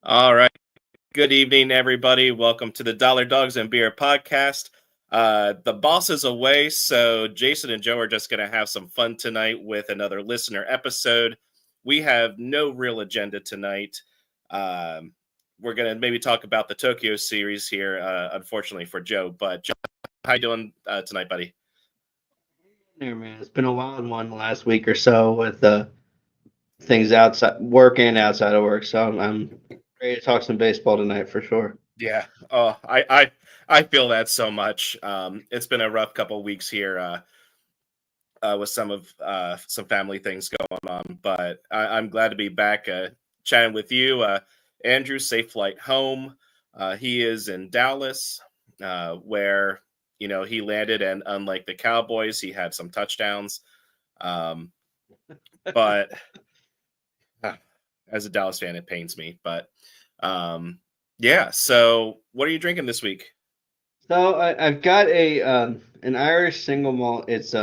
All right. Good evening, everybody. Welcome to the Dollar Dogs and Beer podcast. The boss is away, so Jason and Joe are just going to have some fun tonight with another listener episode. We have no real agenda tonight. Um, we're going to maybe talk about the Tokyo series here, unfortunately for Joe. But Joe, how you doing tonight, buddy? There, man. It's been a wild one the last week or so with things outside work and outside of work. So I'm ready to talk some baseball tonight for sure. Yeah. Oh, I feel that so much. It's been a rough couple of weeks here. With some family things going on. But I'm glad to be back chatting with you, Andrew. Safe flight home. He is in Dallas, where he landed, and unlike the Cowboys, he had some touchdowns. Um, but as a Dallas fan, it pains me. But yeah. So, what are you drinking this week? So I've got a an Irish single malt. It's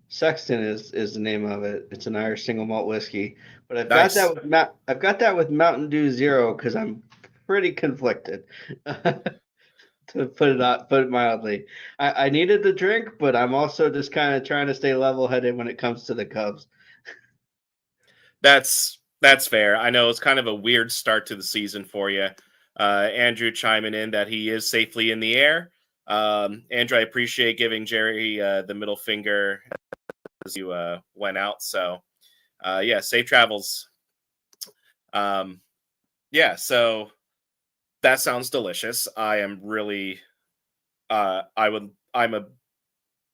Sexton is the name of it. It's an Irish single malt whiskey. But Nice. I've got that with Mountain Dew Zero because I'm pretty conflicted. To put it mildly. I needed the drink, but I'm also just kind of trying to stay level headed when it comes to the Cubs. That's fair. I know it's kind of a weird start to the season for you. Andrew chiming in that he is safely in the air. Andrew, I appreciate giving Jerry the middle finger as you went out. So, yeah, safe travels. Um, yeah, so that sounds delicious. I am really, I'm a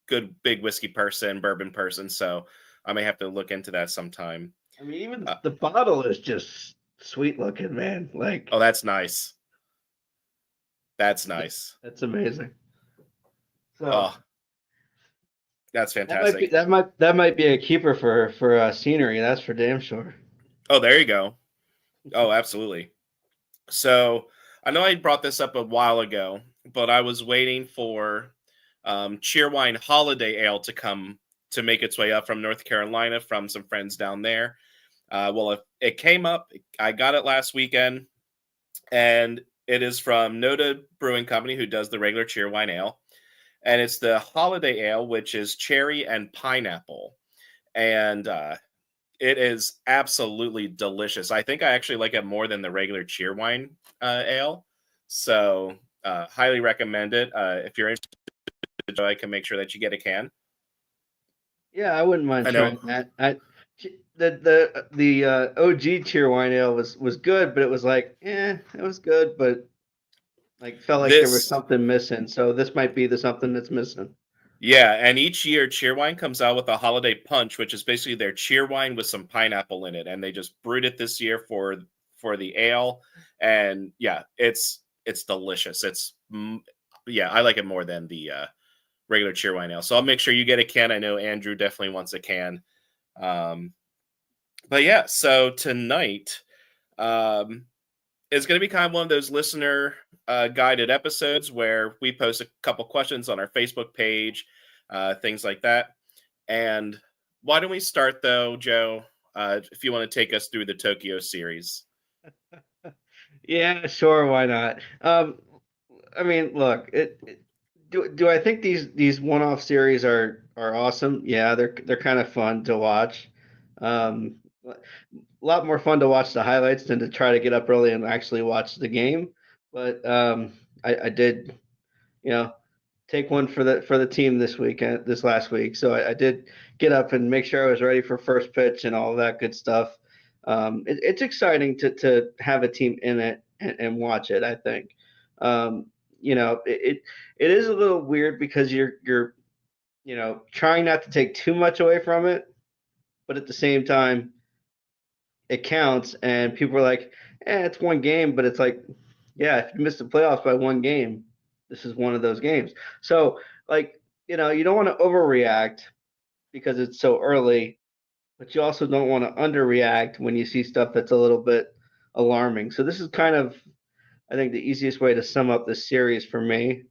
good big whiskey person, bourbon person. So I may have to look into that sometime. I mean, even Uh, the bottle is just sweet looking, man. oh, Like that's nice. That's nice. that's amazing. So Oh, that's fantastic. that might be a keeper for scenery. That's for damn sure. Oh, there you go. Oh, absolutely. So I know I brought this up a while ago, but I was waiting for Cheerwine Holiday Ale to come to make its way up from North Carolina from some friends down there. Well, if it came up, I got it last weekend, and it is from Noda Brewing Company, who does the regular Cheerwine Ale, and it's the Holiday Ale, which is cherry and pineapple, and it is absolutely delicious. I think I actually like it more than the regular Cheerwine ale. So highly recommend it. If you're interested, I can make sure that you get a can. Yeah, I wouldn't mind I know trying that. The OG Cheer Wine Ale was good, but it was like, it was good, but like felt like there was this, something missing. So this might be the something that's missing. yeah, and each year Cheerwine comes out with a holiday punch, which is basically their Cheerwine with some pineapple in it, and they just brewed it this year for the ale, and yeah, it's delicious. Yeah, I like it more than the regular Cheerwine ale. So I'll make sure you get a can. I know Andrew definitely wants a can. Um, but yeah, so tonight um, is going to be kind of one of those listener guided episodes where we post a couple questions on our Facebook page, things like that. And why don't we start though, Joe? If you want to take us through the Tokyo series. Yeah, sure, why not? I mean, look, do I think these one-off series are awesome? Yeah, they're kind of fun to watch. A lot more fun to watch the highlights than to try to get up early and actually watch the game. But I did, you know, take one for the team this last week. So I did get up and make sure I was ready for first pitch and all that good stuff. It's exciting to have a team in it and watch it. I think, it is a little weird because you're trying not to take too much away from it, but at the same time it counts, and people are like, it's one game, but it's like, yeah, if you miss the playoffs by one game, this is one of those games. So, like, you don't want to overreact because it's so early, but you also don't want to underreact when you see stuff that's a little bit alarming. So this is kind of, I think, the easiest way to sum up this series for me.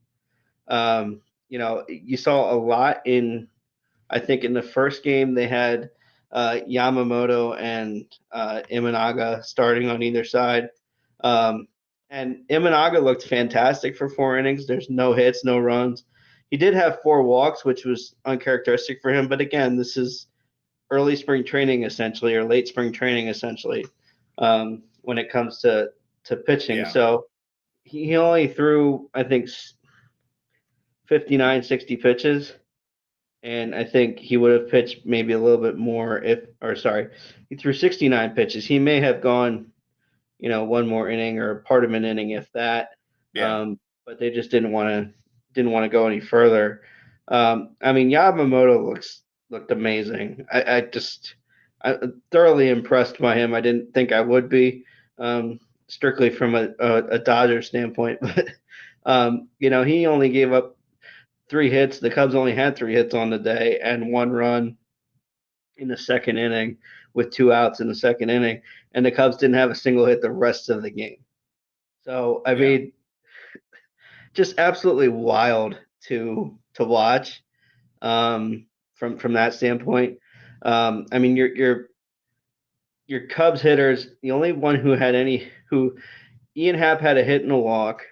You saw a lot I think in the first game they had Yamamoto and Imanaga starting on either side. And Imanaga looked fantastic for 4 innings. There's no hits, no runs. He did have 4 walks, which was uncharacteristic for him. But again, this is early spring training essentially, or late spring training essentially, when it comes to pitching. Yeah. So he only threw, I think, 59, 60 pitches. And I think he would have pitched maybe a little bit more he threw 69 pitches. He may have gone, one more inning or part of an inning, if that. Yeah. But they just didn't want to go any further. I mean, Yamamoto looked amazing. I'm thoroughly impressed by him. I didn't think I would be, strictly from a Dodger standpoint, but he only gave up 3 hits. The Cubs only had 3 hits on the day and 1 run in the second inning with 2 outs in the second inning, and the Cubs didn't have a single hit the rest of the game. So I mean, just absolutely wild to watch, from that standpoint. I mean, your Cubs hitters, the only one who Ian Happ had a hit and a walk,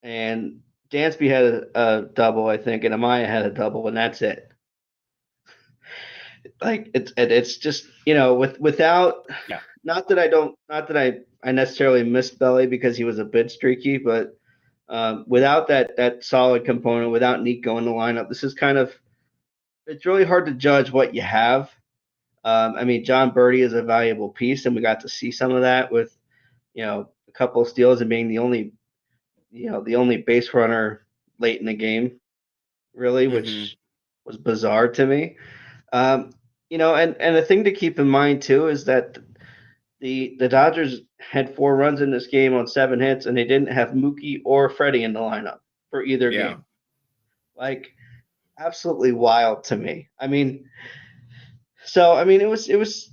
and Dansby had a double, I think, and Amaya had a double, and that's it. Like it's just without not that I necessarily missed Belly because he was a bit streaky, but without that solid component, without Nico in the lineup, it's really hard to judge what you have. I mean, John Birdie is a valuable piece, and we got to see some of that with a couple of steals and being the only base runner late in the game, really, which was bizarre to me. And the thing to keep in mind too is that the Dodgers had 4 runs in this game on 7 hits, and they didn't have Mookie or Freddie in the lineup for either game. Like, absolutely wild to me. I mean, it was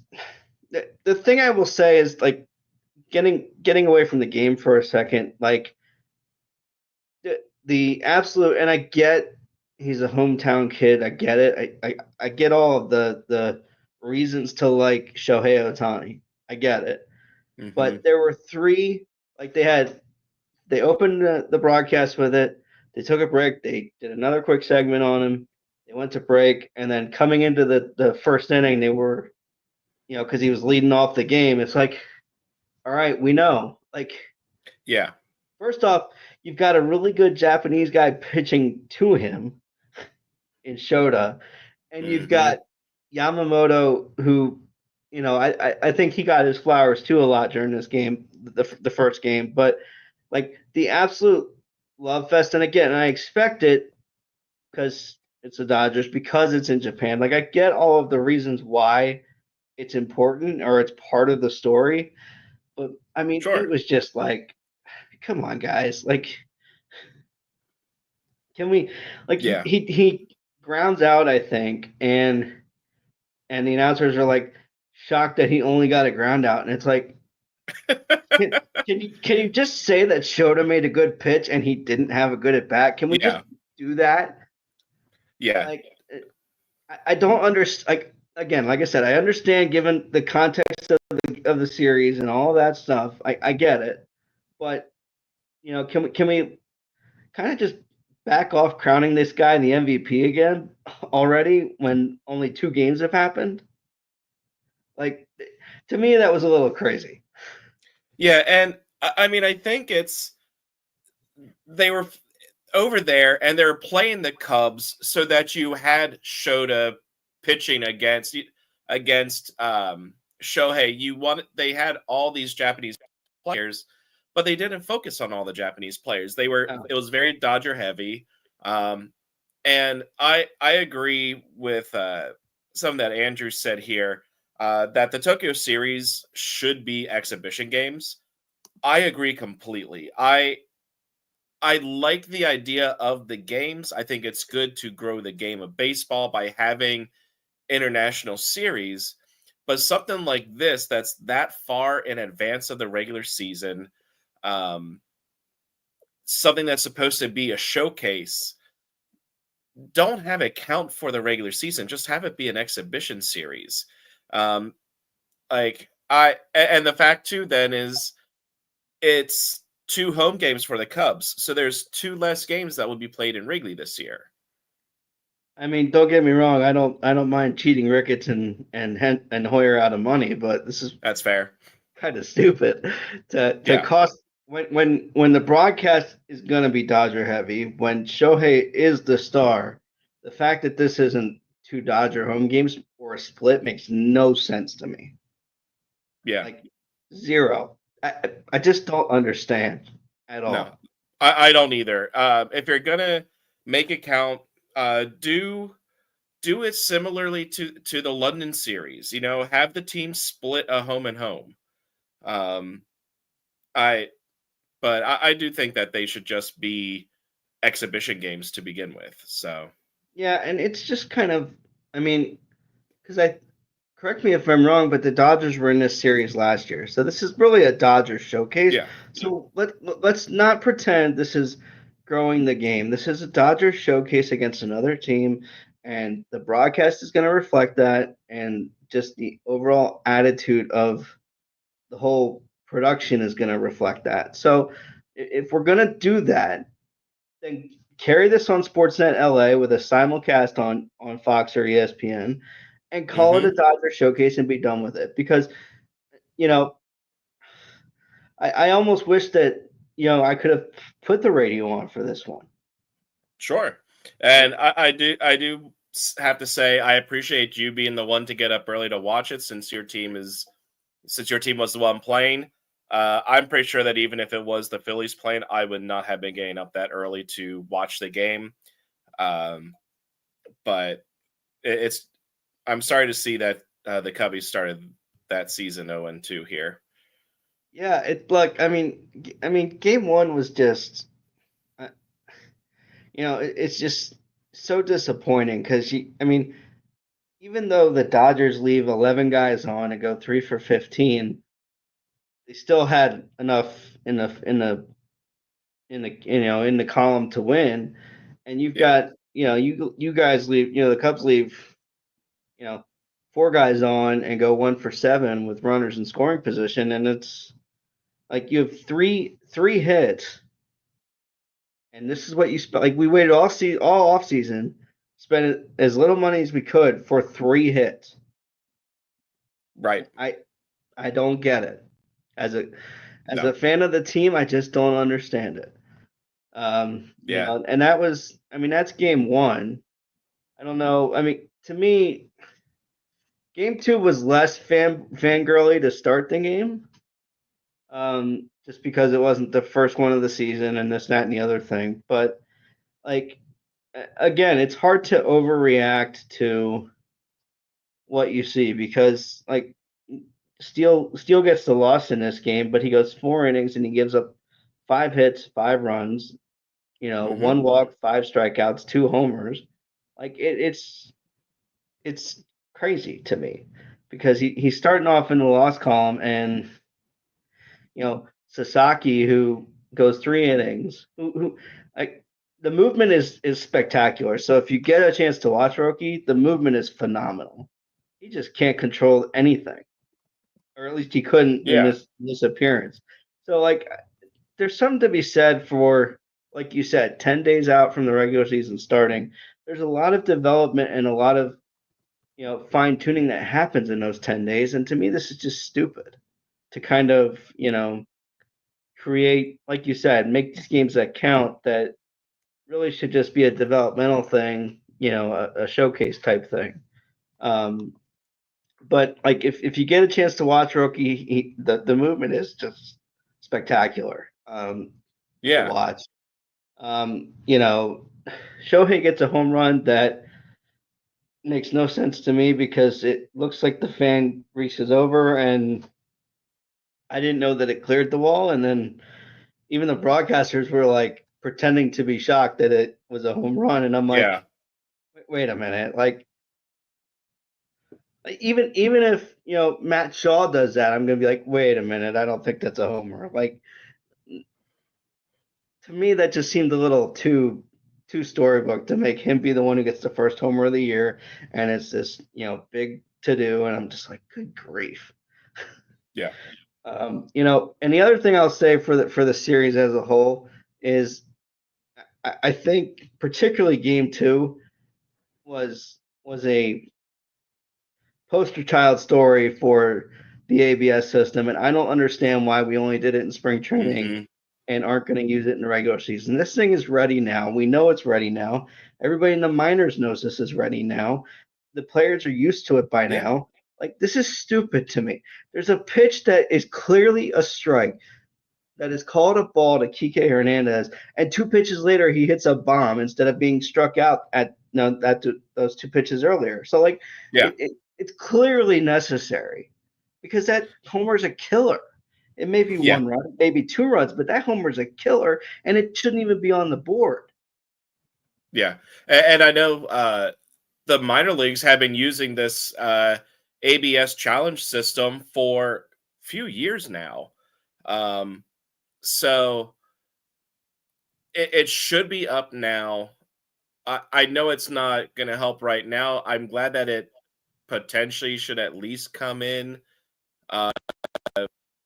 the thing I will say is, like, getting away from the game for a second, like the absolute, and I get he's a hometown kid. I get it. I get all of the reasons to like Shohei Ohtani. I get it. But there were 3, like they opened the broadcast with it. They took a break. They did another quick segment on him. They went to break, and then coming into the first inning, they were, because he was leading off the game. It's like, all right, we know. Like, yeah. First off, you've got a really good Japanese guy pitching to him in Shota, and you've got Yamamoto, who, I think he got his flowers too a lot during this game, the first game, but like the absolute love fest. And again, I expect it because it's the Dodgers, because it's in Japan. Like, I get all of the reasons why it's important or it's part of the story, but I mean, It was just like, come on, guys. Like, can we, like, he grounds out, I think, and the announcers are like shocked that he only got a ground out. And it's like, can you just say that Shota made a good pitch and he didn't have a good at bat? Can we just do that? Yeah. Like, I don't understand. Like, again, like I said, I understand given the context of the series and all that stuff. I get it, but can we kind of just back off crowning this guy the MVP again already when only 2 games have happened? Like, to me, that was a little crazy. Yeah, and I mean, I think they were over there and they're playing the Cubs so that you had Shota pitching against Shohei. They had all these Japanese players, but they didn't focus on all the Japanese players. It was very Dodger heavy. And I agree with something that Andrew said here, that the Tokyo series should be exhibition games. I agree completely. I like the idea of the games. I think it's good to grow the game of baseball by having international series, but something like this that's that far in advance of the regular season, something that's supposed to be a showcase, don't have it count for the regular season. Just have it be an exhibition series. And the fact too then is it's 2 home games for the Cubs, so there's 2 less games that will be played in Wrigley this year. I mean, don't get me wrong. I don't mind cheating Ricketts and Hoyer out of money, but this is That's fair. kind of stupid to Yeah. cost when the broadcast is going to be Dodger heavy, when Shohei is the star. The fact that this isn't 2 Dodger home games or a split makes no sense to me. Yeah. Like zero. I just don't understand at all. No, I don't either. If you're gonna make it count, do it similarly to the London series. You know, have the team split a home and home. Um, I but I do think that they should just be exhibition games to begin with. So Yeah, and it's just kind of, I mean, because correct me if I'm wrong, but the Dodgers were in this series last year, so this is really a Dodgers showcase. yeah, So let's not pretend this is growing the game. This is a Dodgers showcase against another team, and the broadcast is going to reflect that, and just the overall attitude of the whole production is going to reflect that. So if we're going to do that, then carry this on Sportsnet LA with a simulcast on Fox or ESPN, and call it hmm a Dodger showcase and be done with it. Because you know, I almost wish that I could have put the radio on for this one. sure. And I do have to say I appreciate you being the one to get up early to watch it since your team was the one playing. I'm pretty sure that even if it was the Phillies playing, I would not have been getting up that early to watch the game. But it's I'm sorry to see that the Cubbies started that season 0-2 here. Yeah, it's like I mean, game one was just, uh, it's just so disappointing because I mean, even though the Dodgers leave 11 guys on and go 3 for 15, they still had enough in the column to win. And you've Yeah. got you guys leave, the Cubs leave, you know 4 guys on and go 1 for 7 with runners in scoring position, and it's like you have three hits, and this is what you spent. Like, we waited all off season, spent as little money as we could for 3 hits. Right. I don't get it. As a No. fan of the team, I just don't understand it. Yeah. And that's game one. I don't know. I mean, to me, game two was less fangirly to start the game. Just because it wasn't the first one of the season and this, that, and the other thing. But like, again, it's hard to overreact to what you see because, like, Steele gets the loss in this game, but he goes 4 innings and he gives up 5 hits, 5 runs, hmm 1 walk, 5 strikeouts, 2 homers. Like, it's crazy to me because he's starting off in the loss column, and Sasaki, who goes 3 innings, who like, the movement is spectacular. So if you get a chance to watch Roki, the movement is phenomenal. He just can't control anything, or at least he couldn't in Yeah. this appearance. So, like, there's something to be said for, like you said, 10 days out from the regular season starting. There's a lot of development and a lot of fine tuning that happens in those 10 days, and to me, this is just stupid to kind of create, like you said, make these games that count, that really should just be a developmental thing, a showcase type thing. Um, but like, if you get a chance to watch Rookie, the movement is just spectacular to Yeah. watch. Shohei gets a home run that makes no sense to me because it looks like the fan reaches over, and I didn't know that it cleared the wall, and then even the broadcasters were like pretending to be shocked that it was a home run, and I'm like, Yeah. wait a minute, like, even if Matt Shaw does that, I'm gonna be like, wait a minute, I don't think that's a homer. Like, to me, that just seemed a little too storybook to make him be the one who gets the first homer of the year, and it's this big to do, and I'm just like, good grief. Yeah. And the other thing I'll say for the series as a whole is I think particularly game two was a poster child story for the ABS system, and I don't understand why we only did it in spring training Hmm. and aren't going to use it in the regular season. This thing is ready now. We know it's ready now. Everybody in the minors knows this is ready now. The players are used to it by Yeah. now. Like, this is stupid to me. There's a pitch that is clearly a strike that is called a ball to Kike Hernandez, and two pitches later he hits a bomb instead of being struck out at no that those two pitches earlier. So like Yeah. it's clearly necessary because that homer's a killer. It may be Yeah. one run, maybe two runs, but that homer's a killer, and it shouldn't even be on the board. Yeah. And I know the minor leagues have been using this ABS challenge system for a few years now. Um, so it should be up now. I know it's not going to help right now. I'm glad that it potentially should at least come in uh,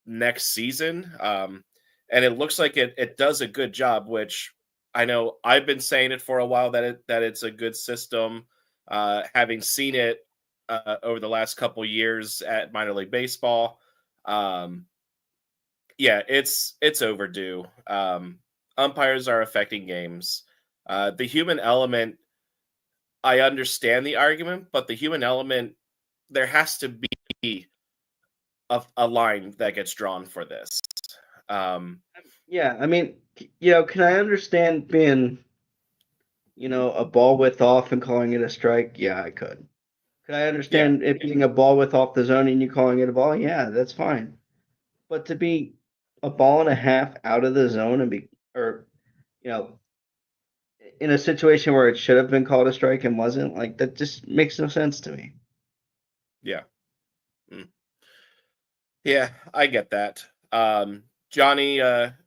next season. And it looks like it does a good job, which I know I've been saying it for a while that it's a good system. Having seen it over the last couple years at minor league baseball, um, yeah, it's overdue. Umpires are affecting games. The human element, I understand the argument, but the human element, there has to be a line that gets drawn for this. Um, Yeah, I mean, can I understand being, a ball width off and calling it a strike? Yeah, I could. Could I yeah, understand it being a ball width off the zone and you calling it a ball? Yeah, that's fine. But to be a ball and a half out of the zone and or you know, in a situation where it should have been called a strike and wasn't, like that just makes no sense to me. yeah. Mm. Yeah, I get that. Johnny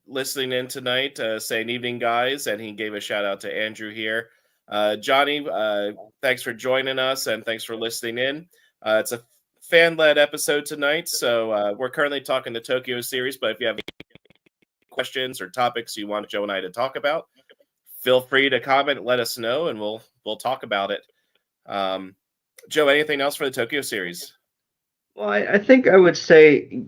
listening in tonight saying evening guys, and he gave a shout out to Andrew here. Johnny, thanks for joining us and thanks for listening in. It's a fan-led episode tonight, so we're currently talking the Tokyo series, but if you have any questions or topics you want Joe and I to talk about, feel free to comment, let us know, and we'll talk about it. Um, Joe, anything else for the Tokyo series? Well, I think I would say,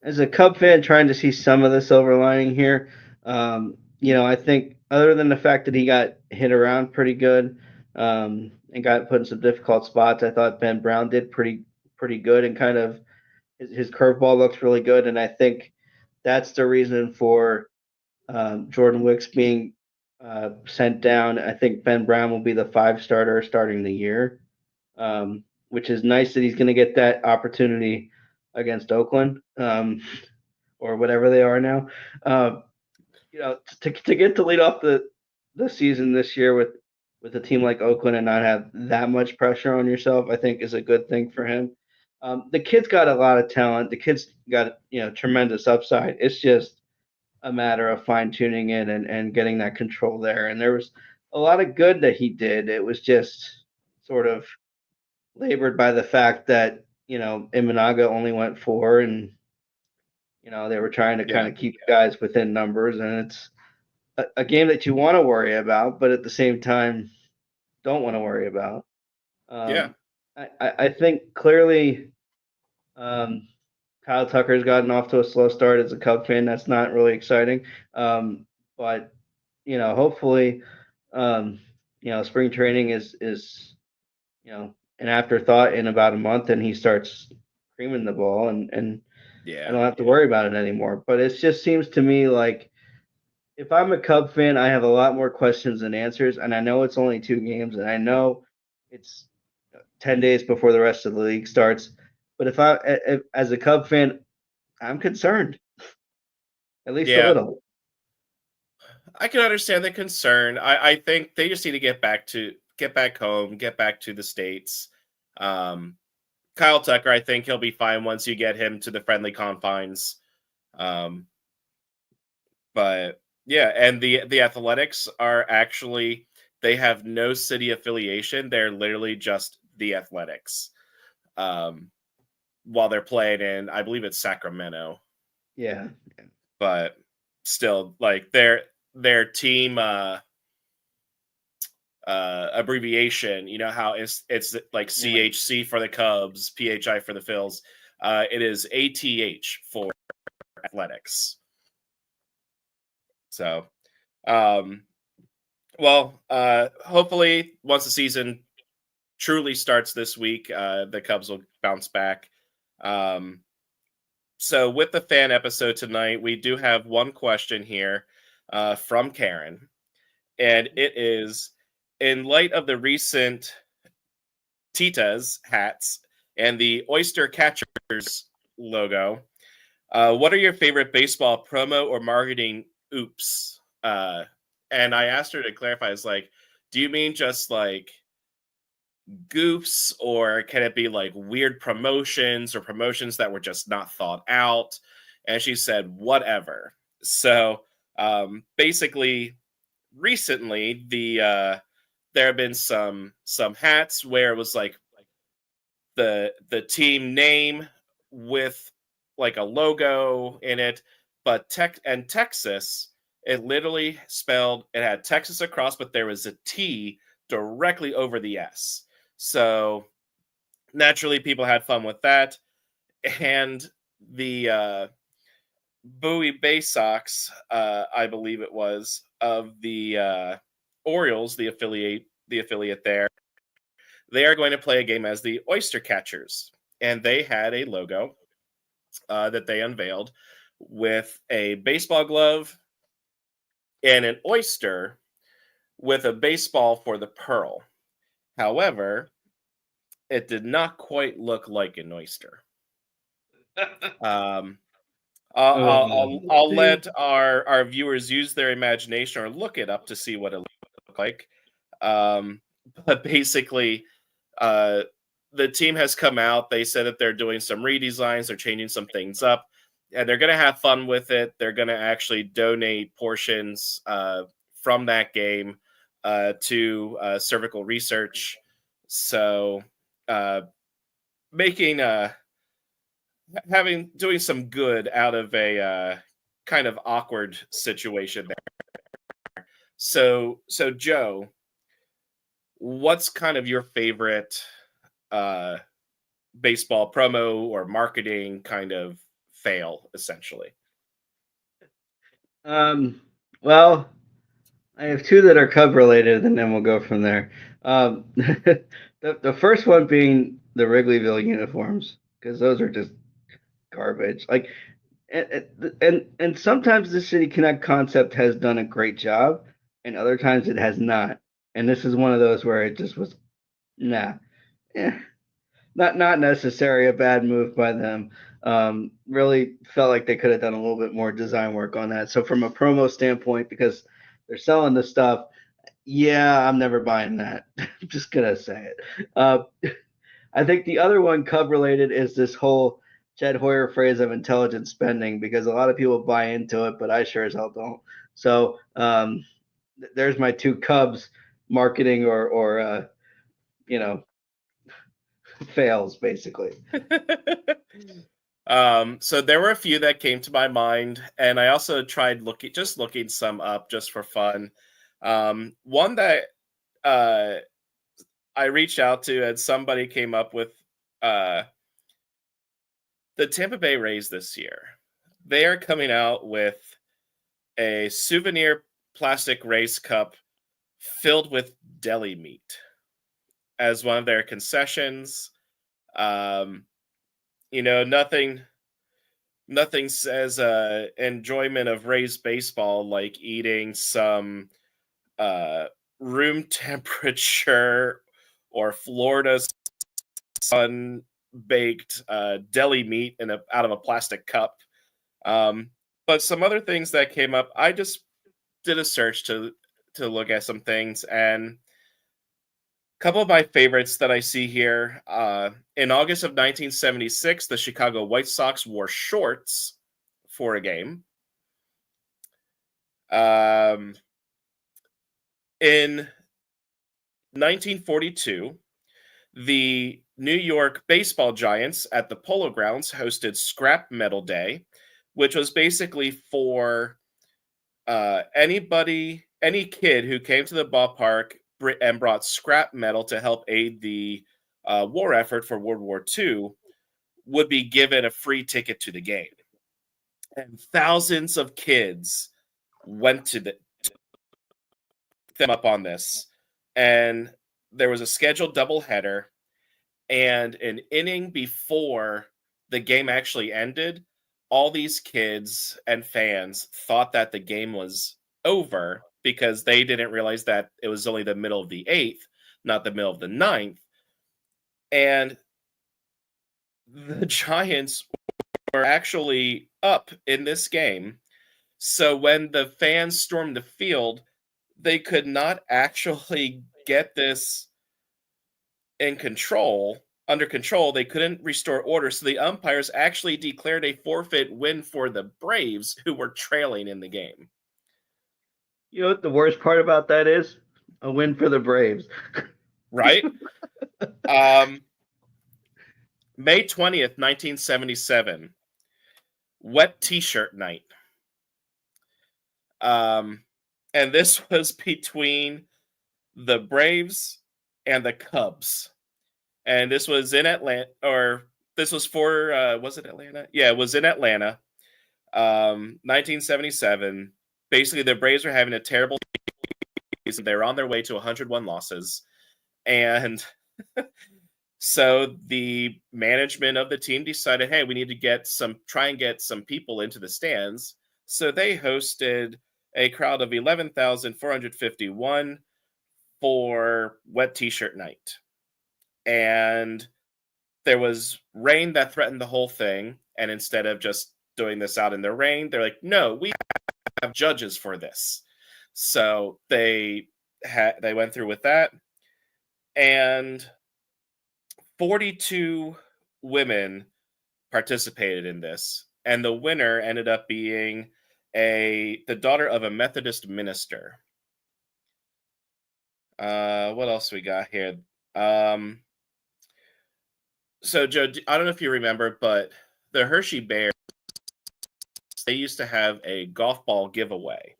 as a Cub fan trying to see some of the silver lining here, I think other than the fact that he got hit around pretty good, and got put in some difficult spots, I thought Ben Brown did pretty good and kind of his curveball looks really good, and I think that's the reason for Jordan Wicks being sent down. I think Ben Brown will be the five starter starting the year, which is nice that he's going to get that opportunity against Oakland, or whatever they are now. Uh, to get to lead off the season this year with a team like Oakland and not have that much pressure on yourself, I think is a good thing for him. The kid's got a lot of talent. The kid's got tremendous upside. It's just a matter of fine tuning it and getting that control there. And there was a lot of good that he did. It was just sort of labored by the fact that Imanaga only went four, and they were trying to kind Yeah, of keep guys within numbers, and it's a game that you want to worry about, but at the same time don't want to worry about. yeah, Um, I think clearly, um, Kyle Tucker's gotten off to a slow start as a Cub fan. That's not really exciting. But hopefully, um, spring training is an afterthought in about a month, and he starts creaming the ball, and I yeah, don't have to worry about it anymore. But it just seems to me like if I'm a Cub fan, I have a lot more questions than answers, and I know it's only two games, and I know it's 10 days before the rest of the league starts. But as a Cub fan, I'm concerned, at least a yeah. little. I can understand the concern. I think they just need to get back home, get back to the States. Um, Kyle Tucker, I think he'll be fine once you get him to the friendly confines. Um, but yeah, and the Athletics are actually they have no city affiliation. They're literally just the Athletics. Um, while they're playing in, I believe it's Sacramento. Yeah. But still, like their team abbreviation, you know how it's like CHC for the Cubs, PHI for the Phils. It is ATH for athletics. So, hopefully once the season truly starts this week, the Cubs will bounce back. So with the fan episode tonight, we do have one question here from Karen. And it is, in light of the recent Titas hats and the Oyster Catchers logo, what are your favorite baseball promo or marketing oops? And I asked her to clarify, it's like, do you mean just like goofs, or can it be like weird promotions or promotions that were just not thought out? And she said, whatever. So basically, recently there have been some hats where it was like the team name with like a logo in it, but Texas, it literally spelled, it had Texas across, but there was a T directly over the S. So naturally people had fun with that. And the Bowie Bay Sox, I believe it was, of the Orioles, the affiliate there, they are going to play a game as the Oyster Catchers. And they had a logo that they unveiled with a baseball glove and an oyster with a baseball for the pearl. However, it did not quite look like an oyster. I'll let our viewers use their imagination or look it up to see what it looked like. But basically, the team has come out. They said that they're doing some redesigns. They're changing some things up. And they're going to have fun with it. They're going to actually donate portions from that game to cervical research. So doing some good out of a kind of awkward situation there. So Joe, what's kind of your favorite baseball promo or marketing kind of fail, essentially? Well, I have two that are Cub related, and then we'll go from there. The first one being the Wrigleyville uniforms, because those are just garbage. Like, and sometimes the City Connect concept has done a great job, and other times it has not. And this is one of those where it just was, nah, yeah, not necessary. A bad move by them. Really felt like they could have done a little bit more design work on that. So from a promo standpoint, because they're selling the stuff, yeah, I'm never buying that. I'm just gonna say it. I think the other one Cub related is this whole Jed Hoyer phrase of intelligent spending, because a lot of people buy into it, but I sure as hell don't. So there's my two Cubs marketing or fails basically. So there were a few that came to my mind, and I also tried looking some up just for fun. One that I reached out to, and somebody came up with the Tampa Bay Rays this year. They are coming out with a souvenir plastic Rays cup filled with deli meat as one of their concessions. Nothing says enjoyment of Rays baseball like eating some room temperature or Florida sun baked deli meat out of a plastic cup. But some other things that came up, I just did a search to look at some things, and a couple of my favorites that I see here. In August of 1976, the Chicago White Sox wore shorts for a game. In 1942, the New York baseball giants at the Polo Grounds hosted Scrap Metal Day, which was basically for any kid who came to the ballpark and brought scrap metal to help aid the war effort for World War II would be given a free ticket to the game. And thousands of kids went to them up on this. And there was a scheduled doubleheader. And an inning before the game actually ended, all these kids and fans thought that the game was over because they didn't realize that it was only the middle of the 8th, not the middle of the 9th. And the Giants were actually up in this game. So when the fans stormed the field, they could not actually get this under control. They couldn't restore order. So the umpires actually declared a forfeit win for the Braves, who were trailing in the game. You know what the worst part about that is? A win for the Braves. Right? May 20th, 1977. Wet T-shirt night. And this was between the Braves and the Cubs. And this was in Atlanta, or this was for, was it Atlanta? Yeah, it was in Atlanta, 1977. Basically, the Braves were having a terrible season. They were on their way to 101 losses. And so the management of the team decided, hey, we need to try and get some people into the stands. So they hosted a crowd of 11,451 for Wet T-shirt night. And there was rain that threatened the whole thing. And instead of just doing this out in the rain, they're like, no, we have judges for this. So they went through with that. And 42 women participated in this. And the winner ended up being the daughter of a Methodist minister. What else we got here? So, Joe, I don't know if you remember, but the Hershey Bears, they used to have a golf ball giveaway.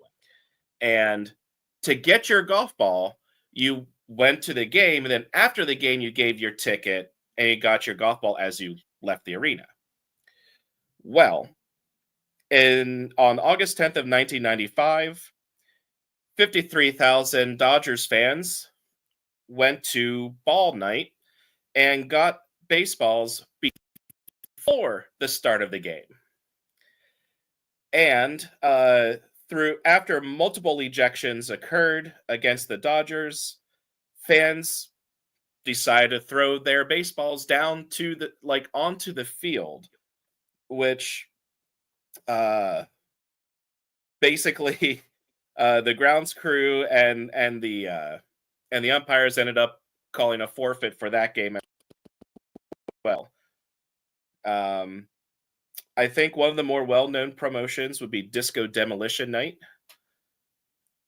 And to get your golf ball, you went to the game, and then after the game, you gave your ticket, and you got your golf ball as you left the arena. Well, on August 10th of 1995, 53,000 Dodgers fans went to ball night and got baseballs before the start of the game. And after multiple ejections occurred against the Dodgers, fans decided to throw their baseballs down to onto the field, which basically the grounds crew and the umpires ended up calling a forfeit for that game as well. I think one of the more well-known promotions would be Disco Demolition Night.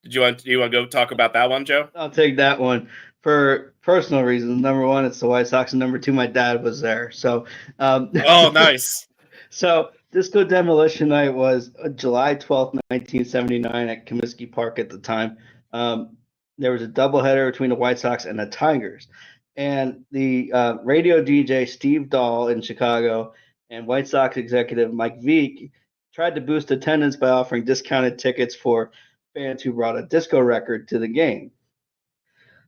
Do you want to go talk about that one, Joe? I'll take that one for personal reasons. Number one, it's the White Sox, and number two, my dad was there. So, oh, nice. So, Disco Demolition Night was July 12th, 1979 at Comiskey Park at the time. There was a doubleheader between the White Sox and the Tigers. And the radio DJ Steve Dahl in Chicago and White Sox executive Mike Veeck tried to boost attendance by offering discounted tickets for fans who brought a disco record to the game.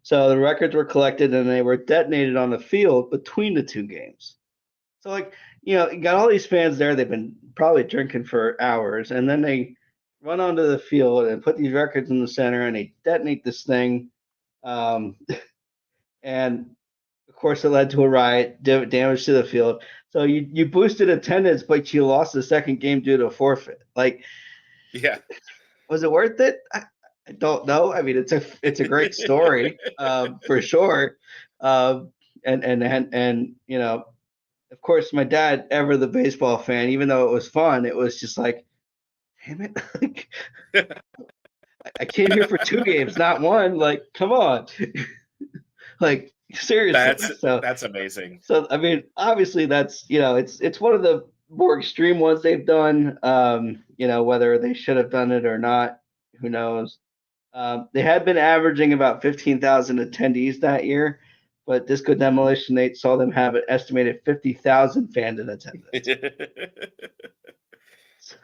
So the records were collected and they were detonated on the field between the two games. So, you got all these fans there. They've been probably drinking for hours, and then they run onto the field and put these records in the center, and they detonate this thing. And of course, it led to a riot, damage to the field. So you boosted attendance, but you lost the second game due to a forfeit. Yeah, was it worth it? I don't know. I mean, it's a great story for sure. And of course, my dad, ever the baseball fan, even though it was fun, it was just like, damn it. I came here for two games, not one. Come on. Seriously. That's amazing. So I mean, obviously that's it's one of the more extreme ones they've done. Whether they should have done it or not, who knows? They had been averaging about 15,000 attendees that year, but Disco Demolition Nate saw them have an estimated 50,000 fans in attendance. That's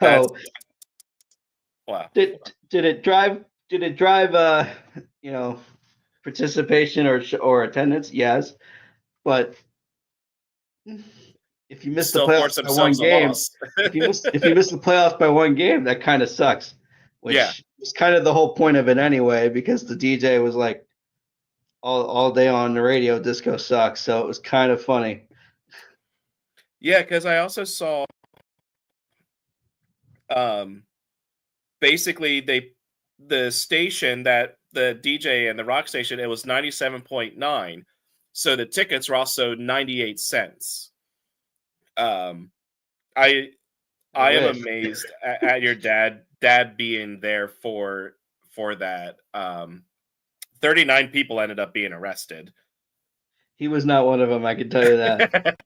So wow. did it drive participation or attendance? Yes, but if you miss the Still force playoffs by one themselves a game, loss. if you miss the playoffs by one game, that kind of sucks. Yeah. Which is kind of the whole point of it anyway, because the DJ was like all day on the radio, disco sucks. So it was kind of funny. Yeah, because I also saw basically the station that the DJ and the rock station, it was 97.9. So the tickets were also 98 cents. I am amazed at your dad being there for that. 39 people ended up being arrested. He was not one of them, I can tell you that.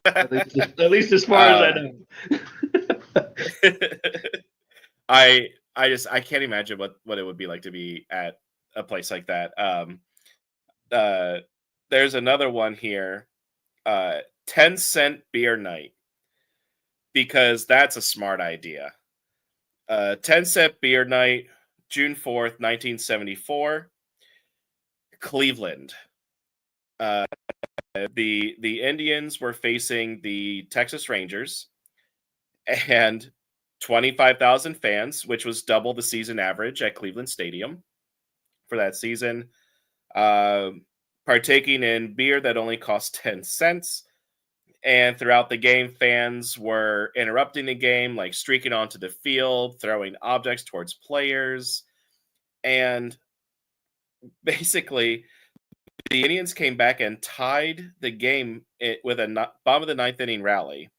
at least as far as I know. I can't imagine what it would be like to be at a place like that. There's another one here. 10-cent beer night, because that's a smart idea. 10-cent beer night, June 4th, 1974, Cleveland. The Indians were facing the Texas Rangers, and 25,000 fans, which was double the season average at Cleveland Stadium for that season, partaking in beer that only cost 10 cents. And throughout the game, fans were interrupting the game, like streaking onto the field, throwing objects towards players. And basically, the Indians came back and tied the game with a bottom of the ninth inning rally,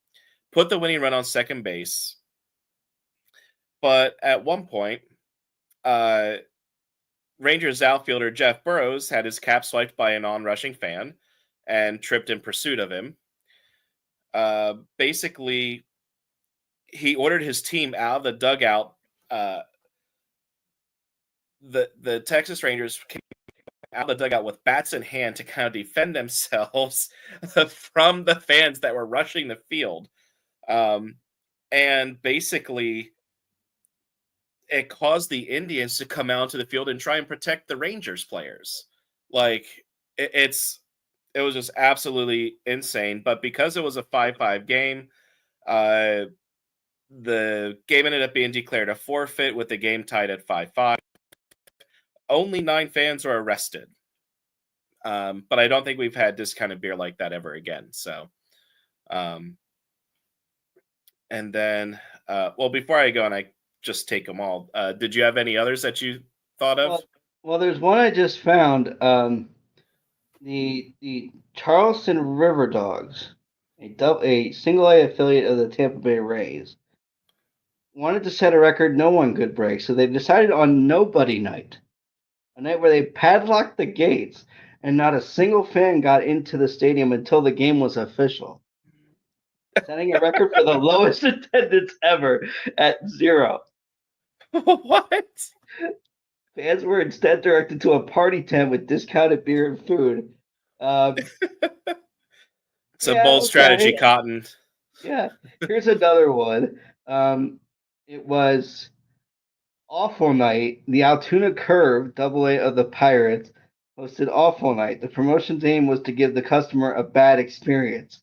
put the winning run on second base. But at one point, Rangers outfielder Jeff Burrows had his cap swiped by an on-rushing fan and tripped in pursuit of him. Basically, he ordered his team out of the dugout. The Texas Rangers came out of the dugout with bats in hand to kind of defend themselves from the fans that were rushing the field. And basically, it caused the Indians to come out to the field and try and protect the Rangers players. Like, it was just absolutely insane. But because it was a 5-5 game, the game ended up being declared a forfeit with the game tied at 5-5. Only 9 fans were arrested. But I don't think we've had this kind of beer like that ever again. So, and then, before I go and I just take them all, did you have any others that you thought of? Well, there's one I just found. The Charleston River Dogs, a single A affiliate of the Tampa Bay Rays, wanted to set a record no one could break, so they decided on Nobody Night, a night where they padlocked the gates and not a single fan got into the stadium until the game was official, setting a record for the lowest attendance ever at 0. What? Fans were instead directed to a party tent with discounted beer and food. It's a bold strategy, Cotton. Yeah. Here's another one. It was Awful Night. The Altoona Curve, AA of the Pirates, hosted Awful Night. The promotion's aim was to give the customer a bad experience.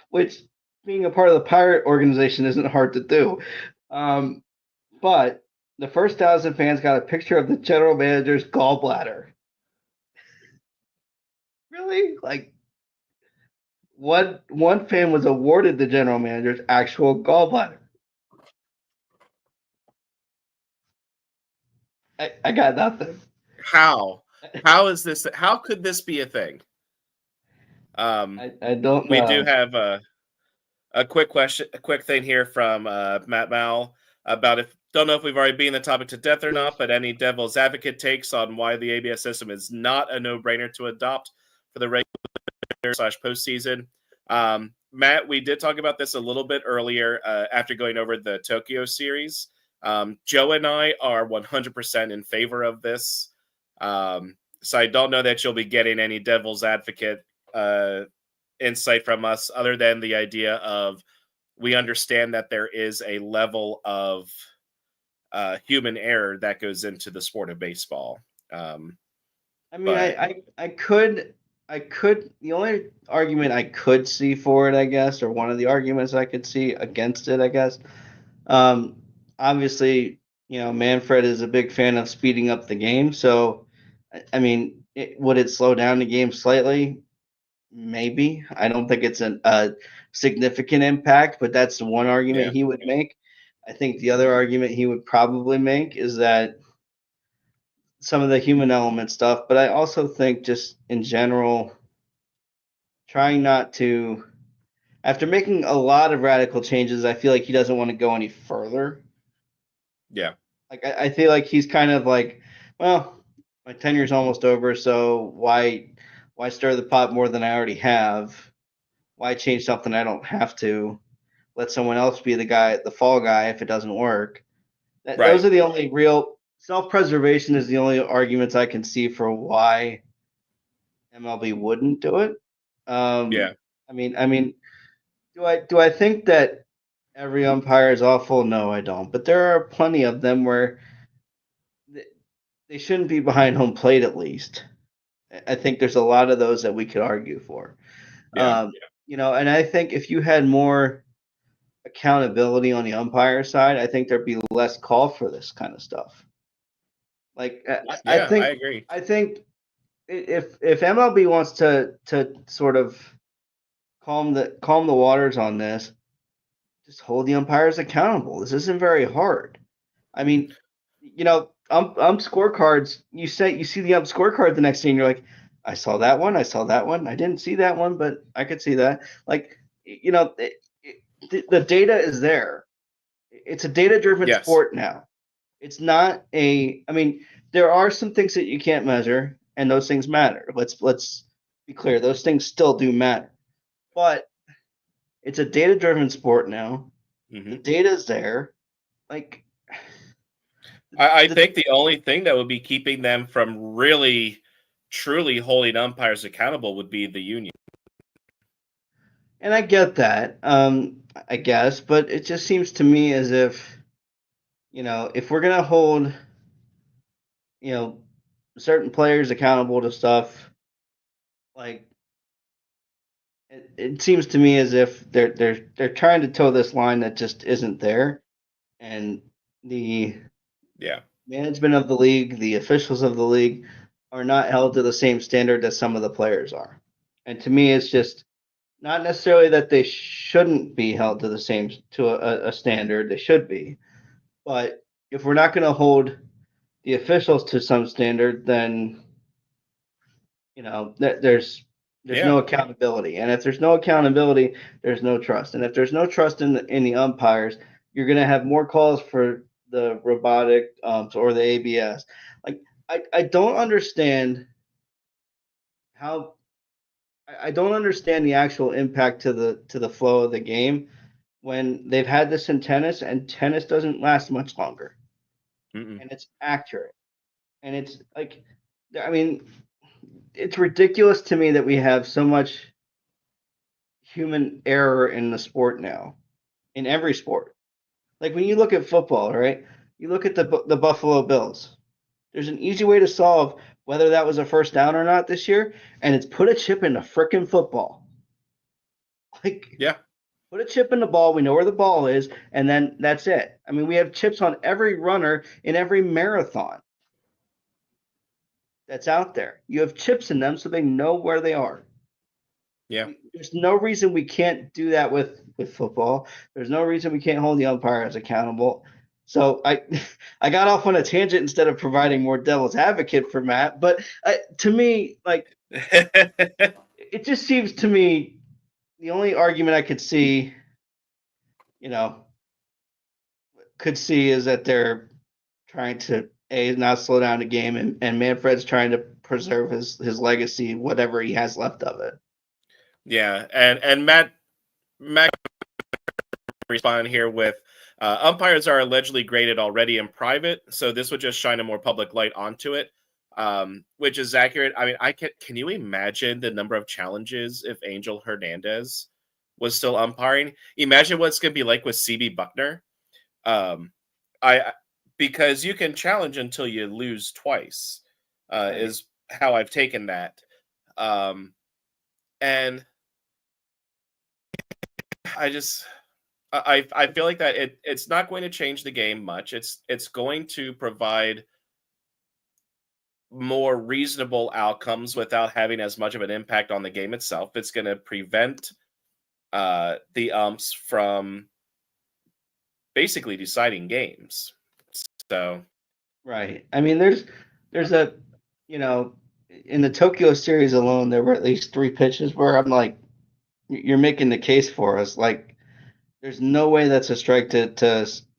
Which, being a part of the pirate organization, isn't hard to do. But the first 1,000 fans got a picture of the general manager's gallbladder. Really? Like, one fan was awarded the general manager's actual gallbladder. I got nothing. How is this? How could this be a thing? I don't know. We do have a quick question, a quick thing here from Matt Mal about if don't know if we've already beaten the topic to death or not, but any devil's advocate takes on why the ABS system is not a no-brainer to adopt for the regular/postseason. Matt, we did talk about this a little bit earlier after going over the Tokyo series. Joe and I are 100% in favor of this. So I don't know that you'll be getting any devil's advocate insight from us other than the idea of we understand that there is a level of human error that goes into the sport of baseball. I mean, I could, the only argument I could see for it, I guess, or one of the arguments I could see against it, I guess, obviously, Manfred is a big fan of speeding up the game. So, I mean, would it slow down the game slightly? Maybe. I don't think it's a significant impact, but that's the one argument he would make. I think the other argument he would probably make is that some of the human element stuff, but I also think just in general, trying not to, after making a lot of radical changes, I feel like he doesn't want to go any further. Yeah. Like I feel like he's kind of like, well, my tenure's almost over, so why stir the pot more than I already have? Why change something I don't have to? Let someone else be the fall guy if it doesn't work. Those are the only real self-preservation is the only arguments I can see for why MLB wouldn't do it. I mean, do I think that every umpire is awful? No, I don't. But there are plenty of them where they shouldn't be behind home plate at least. I think there's a lot of those that we could argue for. And I think if you had more accountability on the umpire side, I think there'd be less call for this kind of stuff. Like, I agree. I think if MLB wants to sort of calm the waters on this, just hold the umpires accountable. This isn't very hard. I mean, scorecards. You see the scorecard the next day, and you're like, I saw that one. I didn't see that one, but I could see that. Like, the data is there. It's a data-driven sport now. It's not I mean, there are some things that you can't measure, and those things matter. Let's be clear. Those things still do matter. But it's a data-driven sport now. Mm-hmm. The data's there. Like, I think the only thing that would be keeping them from really, truly holding umpires accountable would be the union. And I get that, I guess, but it just seems to me as if, if we're going to hold, certain players accountable to stuff, like, it seems to me as if they're trying to toe this line that just isn't there. And the management of the league, the officials of the league are not held to the same standard that some of the players are. And to me, it's just not necessarily that they shouldn't be held to the same a standard. They should be, but if we're not going to hold the officials to some standard, then there's no accountability. And if there's no accountability, there's no trust. And if there's no trust in the umpires, you're going to have more calls for the robotic or the ABS. Like I don't understand how. I don't understand the actual impact to the flow of the game when they've had this in tennis, and tennis doesn't last much longer. Mm-mm. And it's accurate. And it's like, I mean, it's ridiculous to me that we have so much human error in the sport now, in every sport. Like when you look at football, right? You look at the Buffalo Bills. There's an easy way to solve whether that was a first down or not this year, and it's put a chip in the frickin' football. Like, put a chip in the ball. We know where the ball is, and then that's it. I mean, we have chips on every runner in every marathon that's out there. You have chips in them so they know where they are. Yeah. There's no reason we can't do that with football. There's no reason we can't hold the umpires accountable. So I got off on a tangent instead of providing more devil's advocate for Matt. But to me, like, it just seems to me the only argument I could see, could see is that they're trying to not slow down the game, and Manfred's trying to preserve his legacy, whatever he has left of it. Yeah, and Matt respond here with umpires are allegedly graded already in private, so this would just shine a more public light onto it, which is accurate. I mean, can you imagine the number of challenges if Angel Hernandez was still umpiring? Imagine what it's going to be like with CB Buckner. I because you can challenge until you lose twice, Right. is how I've taken that, and I feel like that it's not going to change the game much. It's going to provide more reasonable outcomes without having as much of an impact on the game itself. It's going to prevent the umps from basically deciding games. So Right. I mean, there's a, you know, in the Tokyo series alone, there were at least 3 pitches where I'm like, you're making the case for us. Like, there's no way that's a strike to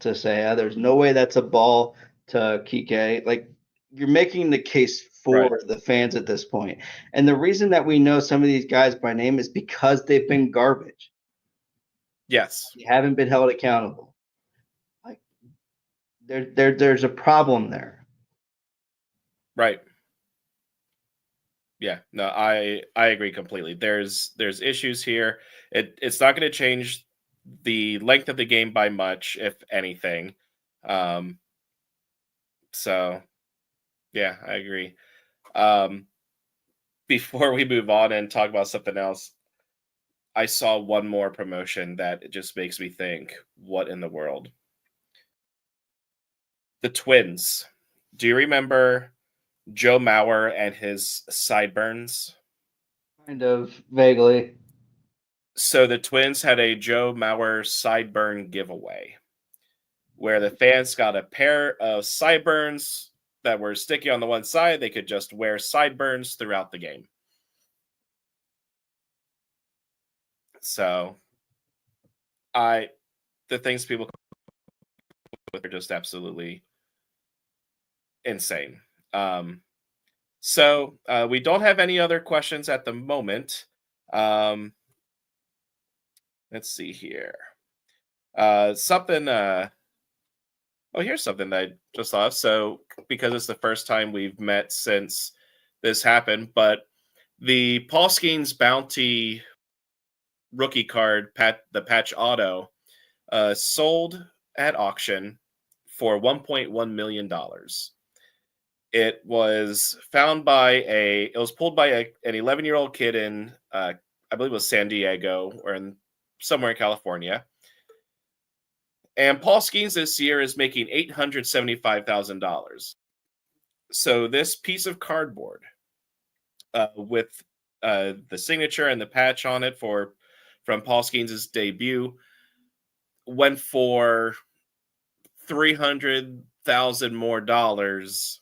Seiya. There's no way that's a ball to Kike. Like, you're making the case right, for the fans at this point. And the reason that we know some of these guys by name is because they've been garbage. yes, They haven't been held accountable. Like, there's a problem there. right. Yeah, no, I agree completely. There's issues here. It's not going to change the length of the game by much, if anything. Um, so yeah, I agree. Um, before we move on and talk about something else, I saw one more promotion that it just makes me think, what in the world? The Twins. Do you remember Joe Mauer and his sideburns? Kind of vaguely. So the Twins had a Joe Mauer sideburn giveaway where the fans got a pair of sideburns that were sticky on the one side. They could just wear sideburns throughout the game. So the things people come with are just absolutely insane. So we don't have any other questions at the moment. Let's see here. Something. Oh, here's something that I just thought of. So, because it's the first time we've met since this happened, but the Paul Skeens Bounty rookie card, the patch auto, sold at auction for $1.1 million. It was found by it was pulled by an 11-year-old kid in, I believe it was San Diego or somewhere in California. And Paul Skeens this year is making $875,000. So this piece of cardboard with the signature and the patch on it from Paul Skeens' debut went for $300,000 more dollars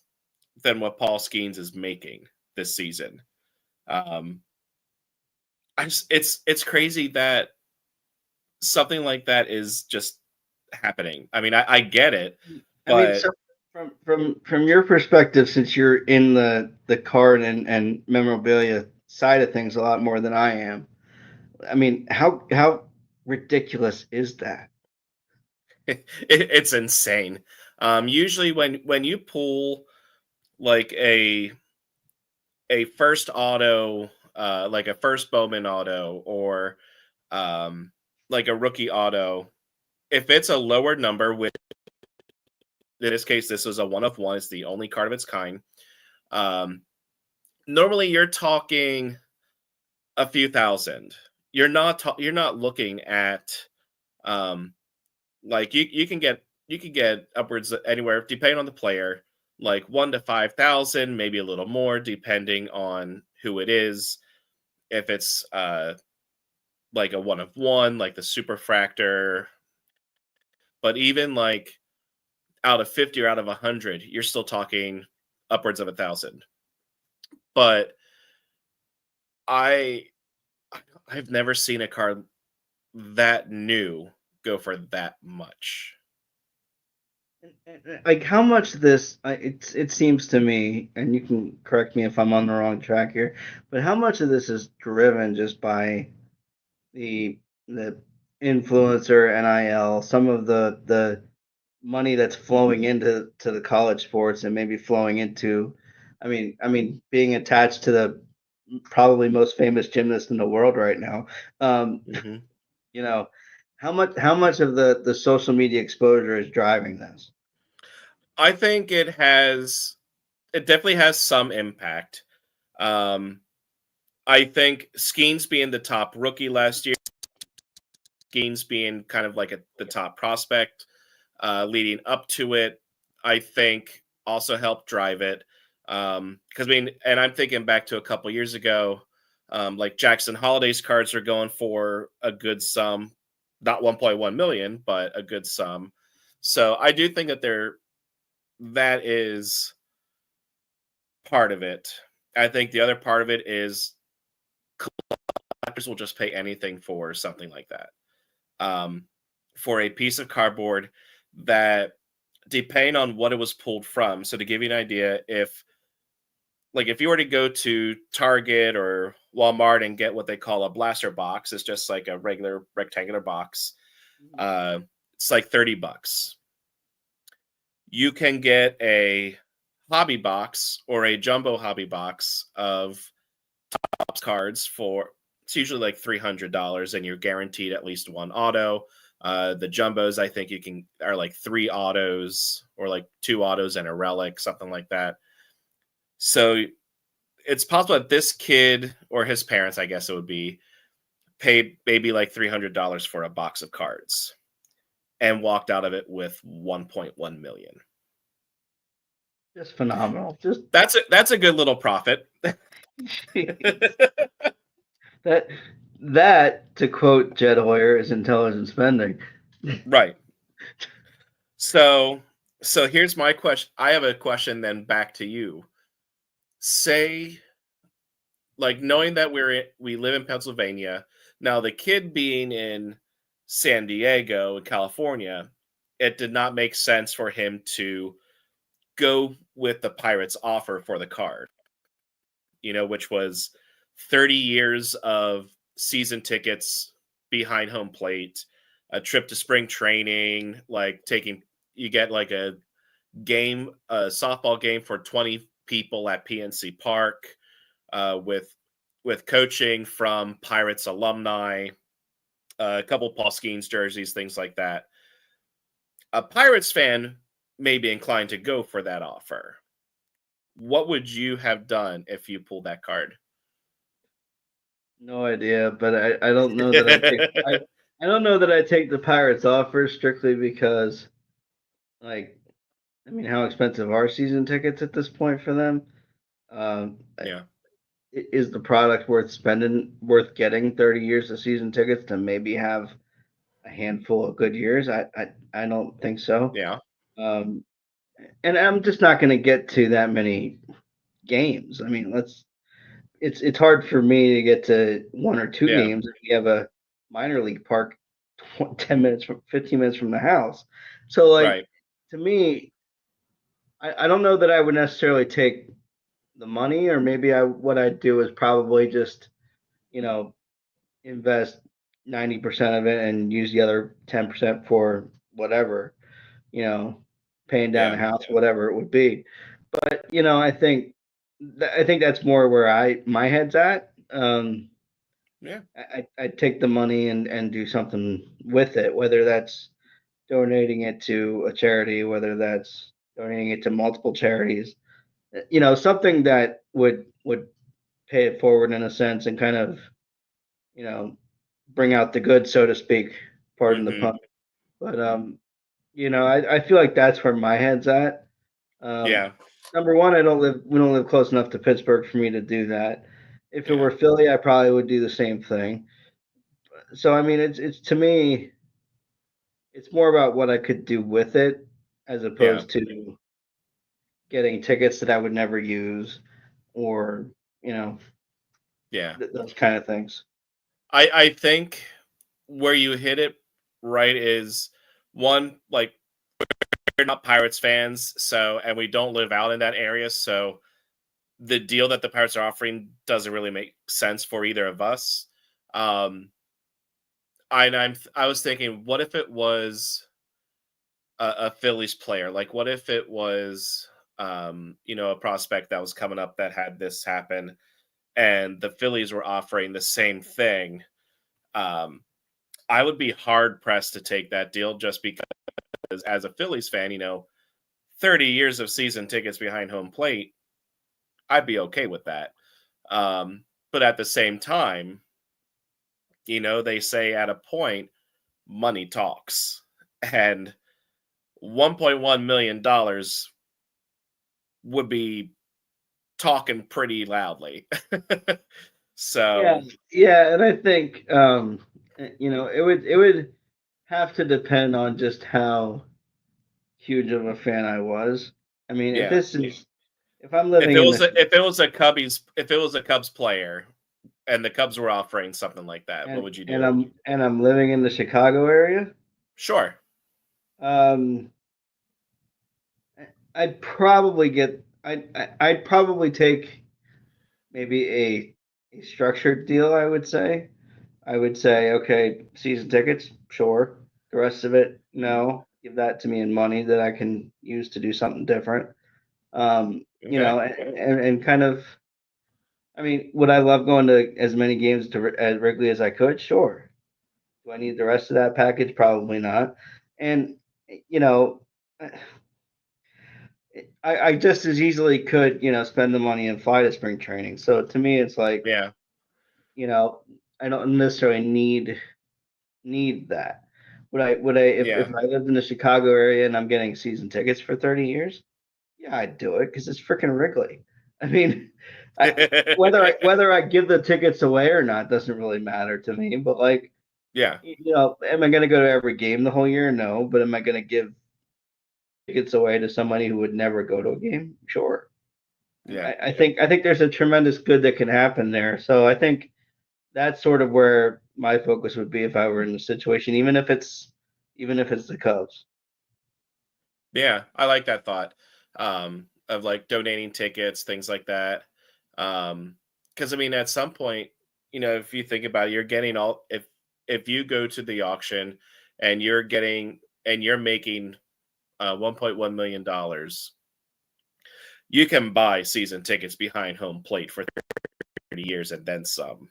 than what Paul Skeens is making this season. It's crazy that something like that is just happening. I mean, I get it, I mean, but so from your perspective, since you're in the card and memorabilia side of things a lot more than I am, I mean, how ridiculous is that? it's insane. Usually, when you pull like a first auto, like a first Bowman auto, or like a rookie auto, if it's a lower number, which in this case this was a 1 of 1, it's the only card of its kind. Normally, you're talking a few thousand. You're not looking at like you can get upwards anywhere depending on the player, like 1 to 5,000, maybe a little more depending on who it is. If it's like a 1 of 1, like the Superfractor, but even like out of 50 or out of 100, you're still talking upwards of 1,000. But I've never seen a card that new go for that much. Like how much of this it seems to me, and you can correct me if I'm on the wrong track here, but how much of this is driven just by the influencer NIL, some of the money that's flowing into the college sports and maybe flowing into, being attached to the probably most famous gymnast in the world right now. Um, Hmm. you know, how much of the social media exposure is driving this? I think it definitely has some impact. Um, I think Skeens being the top rookie last year, Skeens being kind of like the top prospect leading up to it, I think also helped drive it. Because and I'm thinking back to a couple years ago, like Jackson Holiday's cards are going for a good sum, not 1.1 million, but a good sum. So I do think that is part of it. I think the other part of it is collectors will just pay anything for something like that. Um, for a piece of cardboard that, depending on what it was pulled from. So to give you an idea, if you were to go to Target or Walmart and get what they call a blaster box, it's just like a regular rectangular box. Uh, it's like $30. You can get a hobby box or a jumbo hobby box of Topps cards for, it's usually like $300, and you're guaranteed at least one auto. The jumbos, I think are like three autos or like two autos and a relic, something like that. So it's possible that this kid or his parents, I guess it would be, paid maybe like $300 for a box of cards and walked out of it with 1.1 million. Just phenomenal. Just That's a good little profit. that that to quote Jed Hoyer is intelligent spending. Right. So here's my question. I have a question then back to you. Say, like, knowing that we live in Pennsylvania, now the kid being in San Diego, California, it did not make sense for him to go with the Pirates offer for the card, which was 30 years of season tickets behind home plate, a trip to spring training, like you get like a softball game for 20 people at PNC Park, with coaching from Pirates alumni, a couple Paul Skeens jerseys, things like that. A Pirates fan may be inclined to go for that offer. What would you have done if you pulled that card? No idea, but I don't know that I don't know that I take the Pirates offer strictly because, like, how expensive are season tickets at this point for them? Yeah, Is the product worth getting 30 years of season tickets to maybe have a handful of good years? I don't think so. yeah, Um, and I'm just not going to get to that many games. It's hard for me to get to one or two yeah, games if we have a minor league park 10 minutes from 15 minutes from the house. So, like, right. to me, I don't know that I would necessarily take the money, or maybe what I'd do is probably just, you know, invest 90% of it and use the other 10% for whatever, you know, paying down the Yeah, house, whatever it would be. But, I think that's more where my head's at. yeah, I'd take the money and do something with it, whether that's donating it to a charity, whether that's donating it to multiple charities, something that would pay it forward in a sense and kind of, you know, bring out the good, so to speak. Pardon the hmm, pun. But I feel like that's where my head's at. Um, yeah, Number one, we don't live close enough to Pittsburgh for me to do that. If it yeah, were Philly, I probably would do the same thing. So it's to me, it's more about what I could do with it as yeah, opposed to getting tickets that I would never use, or you know yeah. those kind of things. I think where you hit it right is one, like, not Pirates fans, and we don't live out in that area, so the deal that the Pirates are offering doesn't really make sense for either of us. I was thinking, what if it was a Phillies player? Like, what if it was a prospect that was coming up that had this happen, and the Phillies were offering the same thing? I would be hard pressed to take that deal just because, as a Phillies fan, 30 years of season tickets behind home plate, I'd be okay with that. But at the same time, they say at a point, money talks. And $1.1 million would be talking pretty loudly. So yeah, and I think it would have to depend on just how huge of a fan I was. I mean, if I'm living if it was a Cubs player and the Cubs were offering something like that, what would you do? And I'm living in the Chicago area. Sure. I'd probably I'd probably take maybe a structured deal. I would say, okay, season tickets, sure. The rest of it, no. Give that to me in money that I can use to do something different. And kind of, I mean, would I love going to as many games at Wrigley as I could? Sure. Do I need the rest of that package? Probably not. And I just as easily could, spend the money and fly to spring training. So to me, it's like, yeah, I don't necessarily need that. Would I if I lived in the Chicago area and I'm getting season tickets for 30 years? Yeah, I'd do it because it's freaking Wrigley. I mean, whether I give the tickets away or not doesn't really matter to me. But am I going to go to every game the whole year? No. But am I going to give tickets away to somebody who would never go to a game? Sure. Yeah. I think there's a tremendous good that can happen there. So I think that's sort of where my focus would be if I were in the situation, even if it's the Cubs. Yeah, I like that thought of like donating tickets, things like that. Because I mean, at some point, if you think about it, you're getting if you go to the auction and you're making $1.1 million, you can buy season tickets behind home plate for 30 years and then some.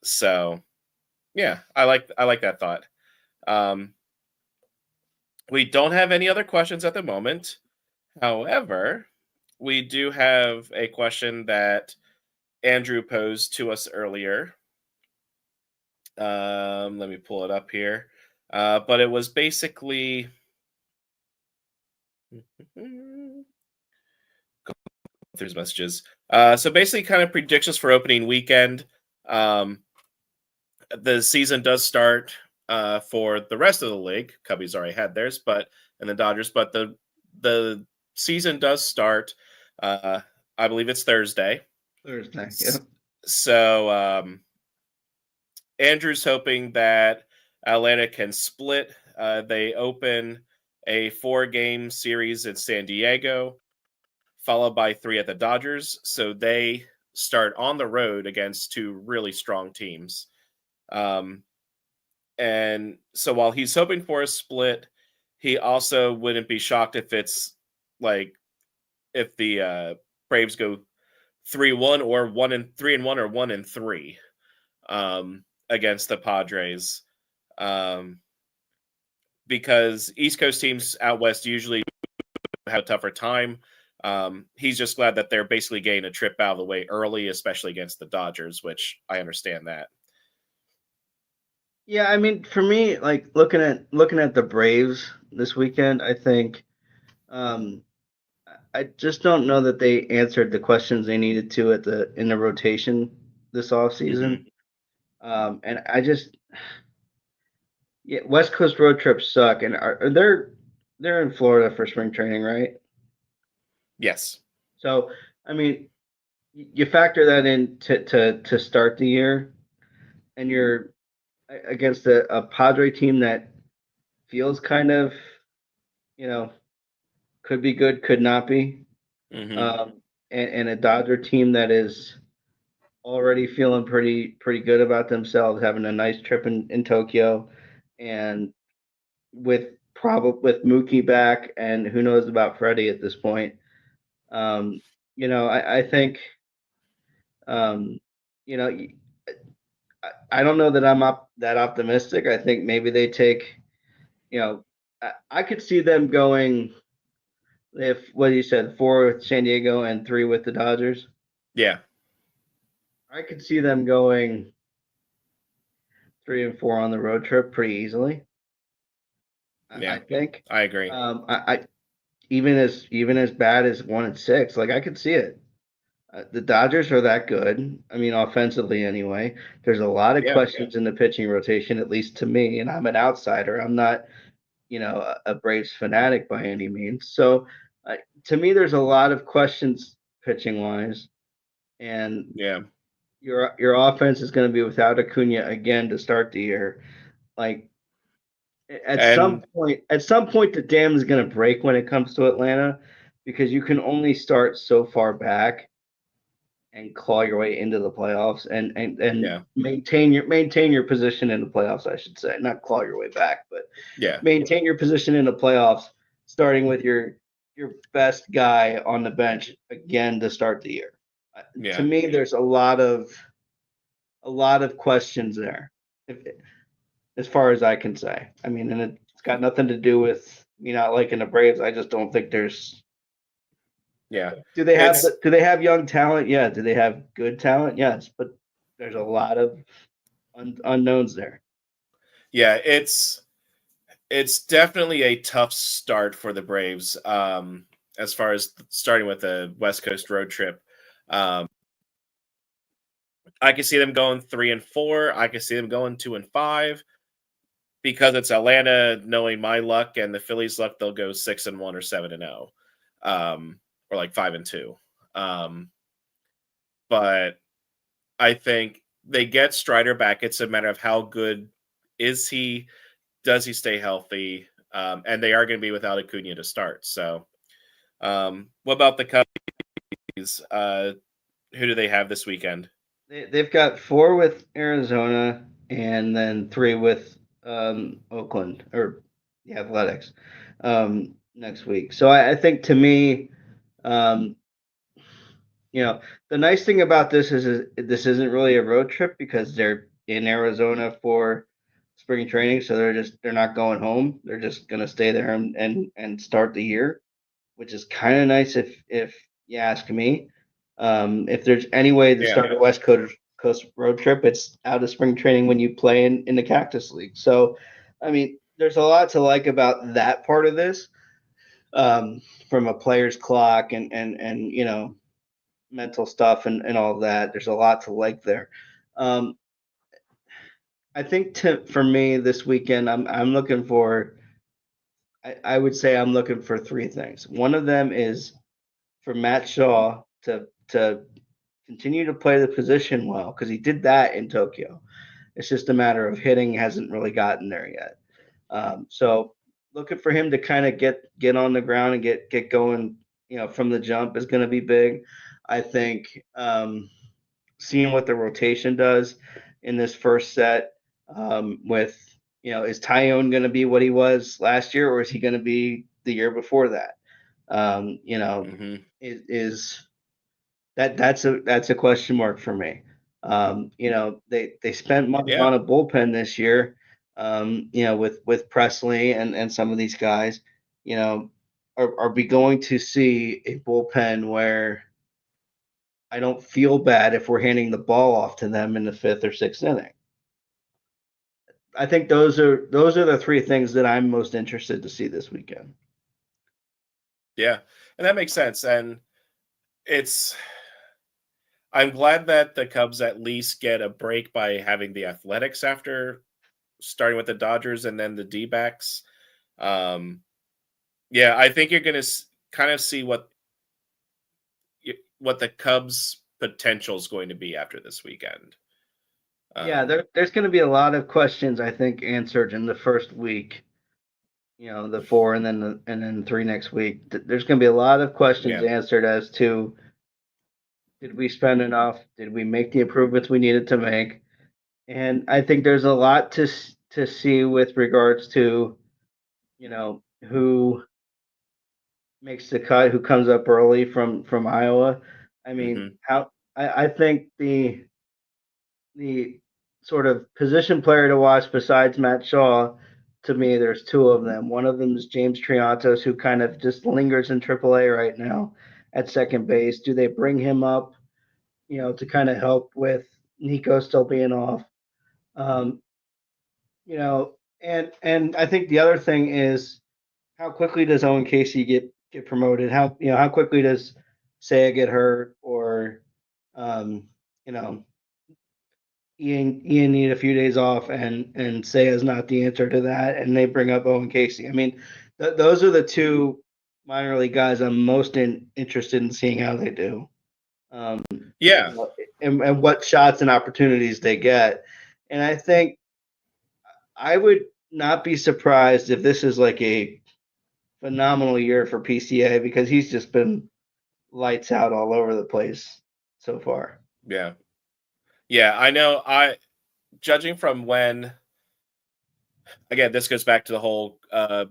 So yeah, I like that thought. We don't have any other questions at the moment. However, we do have a question that Andrew posed to us earlier. Let me pull it up here. But it was basically through his messages. So basically kind of predictions for opening weekend. The season does start for the rest of the league. Cubbies already had theirs, and the Dodgers, but the season does start. I believe it's Thursday. Thursday, yeah. So Andrew's hoping that Atlanta can split. They open a 4-game series in San Diego, followed by 3 at the Dodgers. So they start on the road against 2 really strong teams. And so while he's hoping for a split, he also wouldn't be shocked if it's like if the Braves go 3-1 or 1-3-1 or 1-3 against the Padres, because East Coast teams out west usually have a tougher time. He's just glad that they're basically getting a trip out of the way early, especially against the Dodgers, which I understand that. Yeah, I mean, for me, like looking at the Braves this weekend, I think I just don't know that they answered the questions they needed to in the rotation this offseason. And I just West Coast road trips suck, and they're in Florida for spring training, right? Yes. So I mean, you factor that in to start the year, and you're against a Padre team that feels kind of you know, could be good, could not be. Hmm. And a Dodger team that is already feeling pretty good about themselves, having a nice trip in Tokyo, and with probably with Mookie back, and who knows about Freddie at this point. Um, I think, um, you know, I don't know that I'm up that optimistic. I think maybe they take, I could see them going if what you said, four with San Diego and three with the Dodgers. Yeah. I could see them going 3-4 on the road trip pretty easily. I Yeah. think. I agree. I even as bad as 1-6, like I could see it. The Dodgers are that good. I mean, offensively anyway. There's a lot of Yeah. questions in the pitching rotation, at least to me, and I'm an outsider. I'm not, a Braves fanatic by any means. So, to me, there's a lot of questions pitching wise, and Yeah. your offense is going to be without Acuna again to start the year. Like And at some point, the dam is going to break when it comes to Atlanta, because you can only start so far back and claw your way into the playoffs, and yeah. maintain your position in the playoffs. I should say, not claw your way back, but Yeah. maintain your position in the playoffs, starting with your best guy on the bench again to start the year. To Yeah. me, there's a lot of questions there, if, as far as I can say. I mean, and it's got nothing to do with me not liking the Braves. I just don't think there's. Yeah. Do they have It's young talent? Yeah. Do they have good talent? Yes, but there's a lot of unknowns there. yeah, it's definitely a tough start for the Braves. As far as starting with the West Coast road trip. Um, I can see them going 3-4. I can see them going 2-5. Because it's Atlanta, knowing my luck and the Phillies' luck, they'll go 6-1 or 7-0, or like 5-2. Um, but I think they get Strider back. It's a matter of how good is he? Does he stay healthy? And they are going to be without Acuna to start. So, what about the Cubbies? Who do they have this weekend? They've got four with Arizona and then three with Oakland, or the Athletics, next week. So I think, to me, um, the nice thing about this is this isn't really a road trip because they're in Arizona for spring training, so they're not going home. They're just gonna stay there and start the year, which is kind of nice if you ask me. If there's any way to Yeah, start a West Coast road trip, it's out of spring training when you play in the Cactus League. So, I mean, there's a lot to like about that part of this, from a player's clock and mental stuff and all of that. There's a lot to like there. Um, I think for me this weekend, I'm looking for. I would say I'm looking for three things. One of them is for Matt Shaw to continue to play the position well, because he did that in Tokyo. It's just a matter of hitting hasn't really gotten there yet. So looking for him to kind of get on the ground and get going, from the jump is going to be big. I think, seeing what the rotation does in this first set, with, is Tyone going to be what he was last year, or is he going to be the year before that? Um, you know, hmm is that's a question mark for me. They spent money yeah, on a bullpen this year, with Presley and some of these guys. You know, are we going to see a bullpen where I don't feel bad if we're handing the ball off to them in the fifth or sixth inning? I think those are the three things that I'm most interested to see this weekend. yeah, and that makes sense. And it's I'm glad that the Cubs at least get a break by having the Athletics after starting with the Dodgers and then the D-backs. Um, yeah, I think you're going to kind of see what the Cubs' potential is going to be after this weekend. Yeah, Um, there's going to be a lot of questions, I think, answered in the first week, the 4 and then 3 next week. There's going to be a lot of questions Yeah. answered as to, did we spend enough? Did we make the improvements we needed to make? And I think there's a lot to see with regards to, who makes the cut, who comes up early from Iowa. I mean, Hmm. I think the sort of position player to watch besides Matt Shaw, to me, there's two of them. One of them is James Triantos, who kind of just lingers in AAA right now at second base. Do they bring him up, to kind of help with Nico still being off? Um, and I think the other thing is, how quickly does Owen Casey get promoted? How quickly does Saya get hurt, or um, you know Ian need a few days off, and Saya's not the answer to that, and they bring up Owen Casey. I mean, those are the two minor league guys I'm most interested in seeing how they do, um, Yeah. and what shots and opportunities they get. And I think I would not be surprised if this is like a phenomenal year for PCA, because he's just been lights out all over the place so far. Yeah. Yeah. I know. Judging from when, again, this goes back to the whole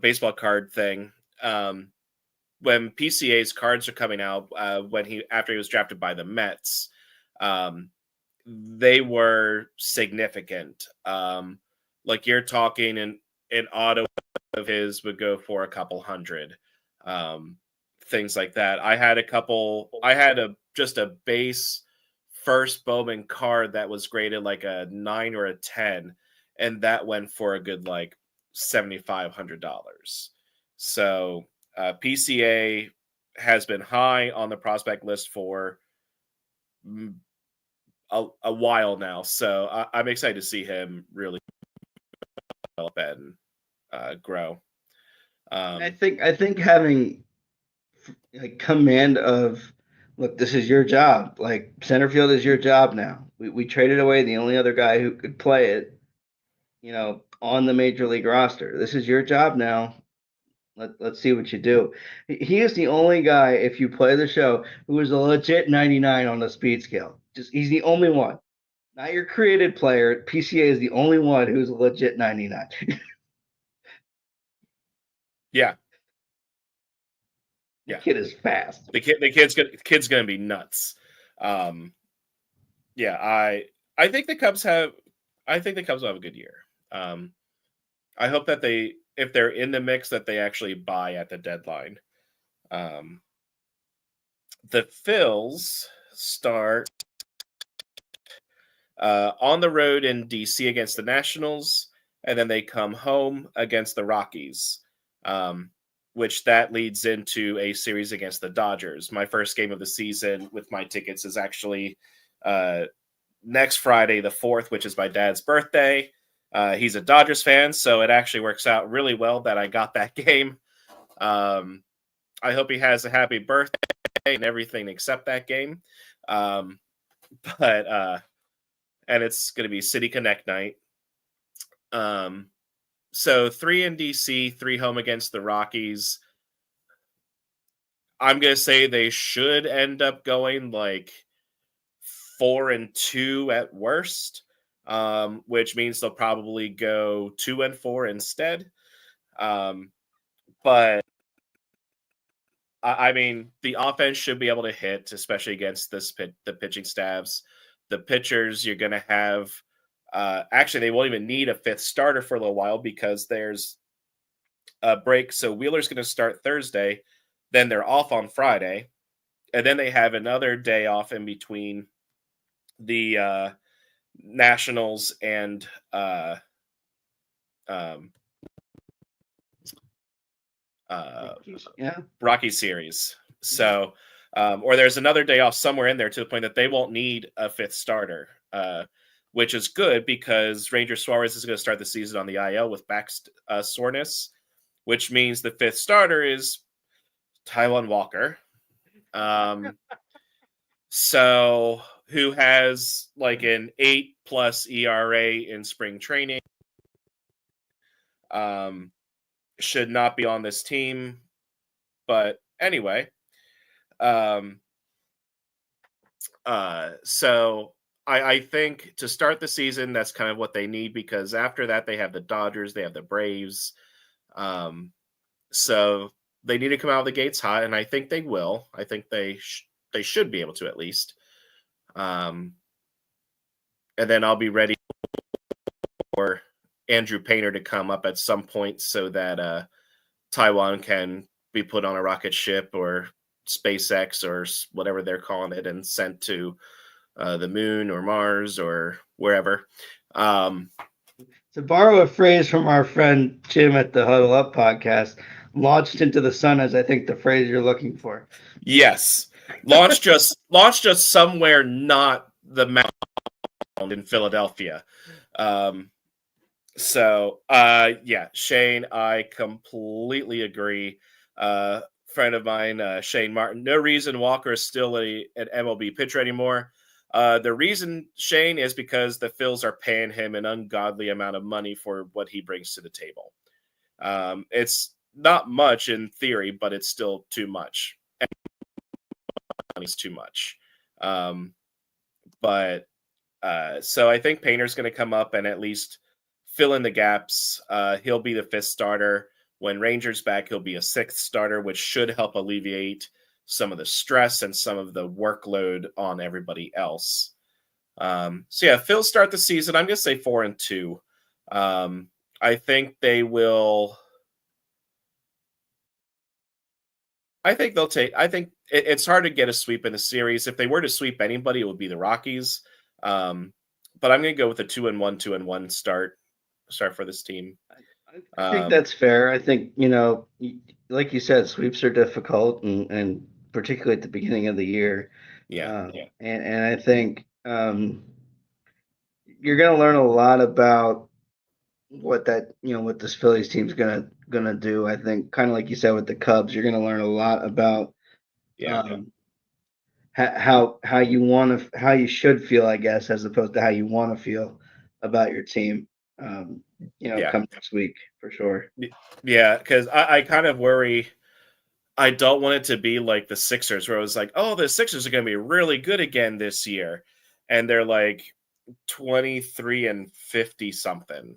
baseball card thing. When PCA's cards are coming out, after he was drafted by the Mets, um, they were significant. Like you're talking, an auto of his would go for a couple hundred, um, things like that. I had a couple. I had just a base first Bowman card that was graded like a 9 or a 10, and that went for a good like $7,500. So PCA has been high on the prospect list for a while now. So I'm excited to see him really develop and grow. And I Um, think I think having like command of, look, this is your job. Like, center field is your job now. We traded away the only other guy who could play it, on the major league roster. This is your job now. Let's see what you do. He is the only guy, if you play the show, who is a legit 99 on the speed scale. Just, he's the only one. Not your created player. PCA is the only one who's a legit 99. yeah, The yeah. kid is fast. The kid's gonna be nuts. Um, yeah, I think the Cubs have. I think the Cubs will have a good year. Um, I hope that if they're in the mix, that they actually buy at the deadline. Um, the Phils start on the road in DC against the Nationals, and then they come home against the Rockies, um, which that leads into a series against the Dodgers. My first game of the season with my tickets is actually uh, next Friday, the 4th, which is my dad's birthday. He's a Dodgers fan, so it actually works out really well that I got that game. Um, I hope he has a happy birthday and everything except that game. Um, but and it's going to be City Connect night. Um, so 3 in DC, 3 home against the Rockies. I'm going to say they should end up going like 4-2 at worst, which means they'll probably go 2-4 instead. But I mean, the offense should be able to hit, especially against the pitching staffs. The pitchers, you're going to have. Actually, they won't even need a fifth starter for a little while because there's a break. So Wheeler's going to start Thursday, then they're off on Friday, and then they have another day off in between the Nationals and um, Yeah. Rocky series. So, or there's another day off somewhere in there to the point that they won't need a fifth starter, which is good because Ranger Suarez is going to start the season on the IL with back soreness, which means the fifth starter is Taijuan Walker. So who has like an 8+ ERA in spring training. should not be on this team. But anyway, um, so I think to start the season, that's kind of what they need, because after that they have the Dodgers, they have the Braves. So they need to come out of the gates hot, and I think they will. I think they should be able to, at least. And then I'll be ready for Andrew Painter to come up at some point so that Taiwan can be put on a rocket ship or SpaceX or whatever they're calling it and sent to the moon or Mars or wherever. To borrow a phrase from our friend Jim at the Huddle Up podcast, launched into the sun is, I think, the phrase you're looking for. Yes, launched just somewhere, not the mountain in Philadelphia. Yeah, Shane, I completely agree. Friend of mine, Shane Martin, no reason Walker is still an MLB pitcher anymore. The reason, Shane, is because the Phils are paying him an ungodly amount of money for what he brings to the table. It's not much in theory, but it's still too much. Money's too much. So I think Painter's going to come up and at least fill in the gaps. He'll be the fifth starter. When Ranger's back, he'll be a sixth starter, which should help alleviate some of the stress and some of the workload on everybody else. Phil start the season. I'm going to say 4-2. I think they will. I think they'll take. I think it's hard to get a sweep in the series. If they were to sweep anybody, it would be the Rockies. But I'm going to go with a 2-1 start for this team. I think that's fair. I think, like you said, sweeps are difficult, and particularly at the beginning of the year. Yeah. And I think you're going to learn a lot about what this Phillies team's gonna do. I think, kind of like you said with the Cubs, you're going to learn a lot about how you should feel, I guess, as opposed to how you want to feel about your team. Come next week for sure. Yeah, because I kind of worry. I don't want it to be like the Sixers, where it was like, oh, the Sixers are going to be really good again this year, and they're like 23-50 something,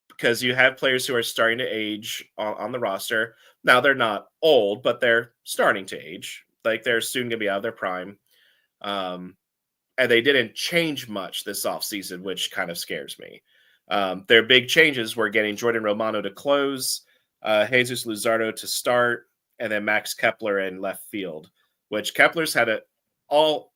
because you have players who are starting to age on the roster. Now they're not old, but they're starting to age. Like, they're soon going to be out of their prime. And they didn't change much this offseason, which kind of scares me. Their big changes were getting Jordan Romano to close, Jesus Luzardo to start, and then Max Kepler in left field, which Kepler's had all.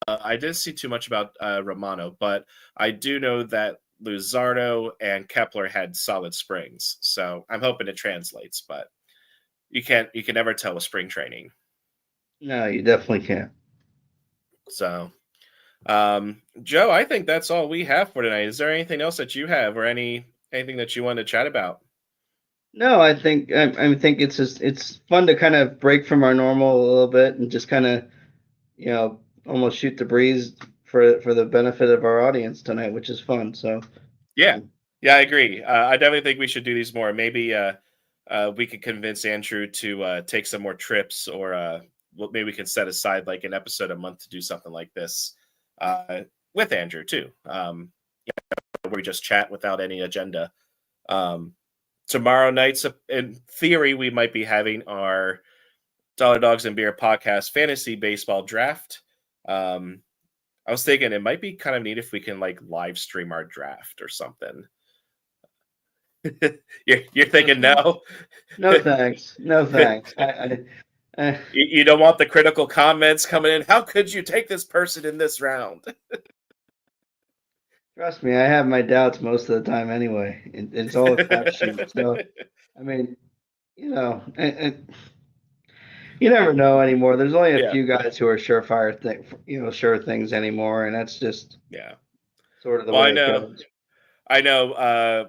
I didn't see too much about Romano, but I do know that Luzardo and Kepler had solid springs. So I'm hoping it translates, but you can never tell with spring training. No, you definitely can't. So, Joe, I think that's all we have for tonight. Is there anything else that you have, or anything that you want to chat about? No, I think it's fun to kind of break from our normal a little bit and just kind of, almost shoot the breeze for the benefit of our audience tonight, which is fun. So yeah, I agree. I definitely think we should do these more. Maybe we could convince Andrew to take some more trips, or maybe we can set aside like an episode a month to do something like this with Andrew too, where we just chat without any agenda. Tomorrow night, in theory, we might be having our Dollar Dogs and Beer podcast fantasy baseball draft. I was thinking it might be kind of neat if we can like live stream our draft or something. You're thinking no? No thanks. No thanks. You don't want the critical comments coming in. How could you take this person in this round? Trust me, I have my doubts most of the time anyway. It's all a crapshoot. So, I mean, you never know anymore. There's only a few guys who are sure things anymore, and that's just sort of the way it goes. I know.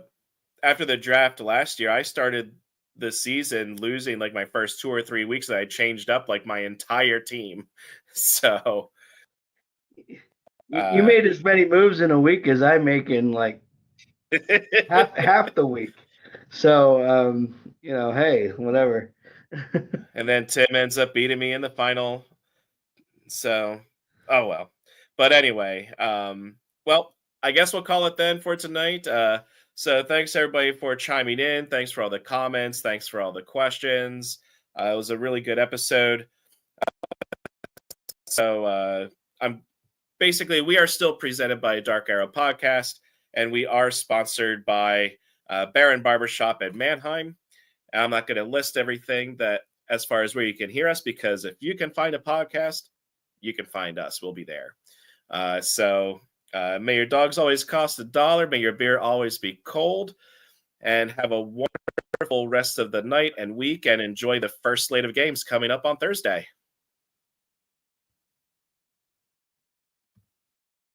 After the draft last year, I started the season losing like my first 2 or 3 weeks, and I changed up like my entire team. So You made as many moves in a week as I make in like half the week. So hey, whatever. And then Tim ends up beating me in the final. So, oh well. But anyway, well, I guess we'll call it then for tonight. So thanks everybody for chiming in. Thanks for all the comments. Thanks for all the questions. It was a really good episode. So we are still presented by Dark Arrow Podcast, and we are sponsored by Baron Barbershop at Mannheim. And I'm not going to list everything that as far as where you can hear us, because if you can find a podcast, you can find us. We'll be there. May your dogs always cost $1. May your beer always be cold. And have a wonderful rest of the night and week, and enjoy the first slate of games coming up on Thursday.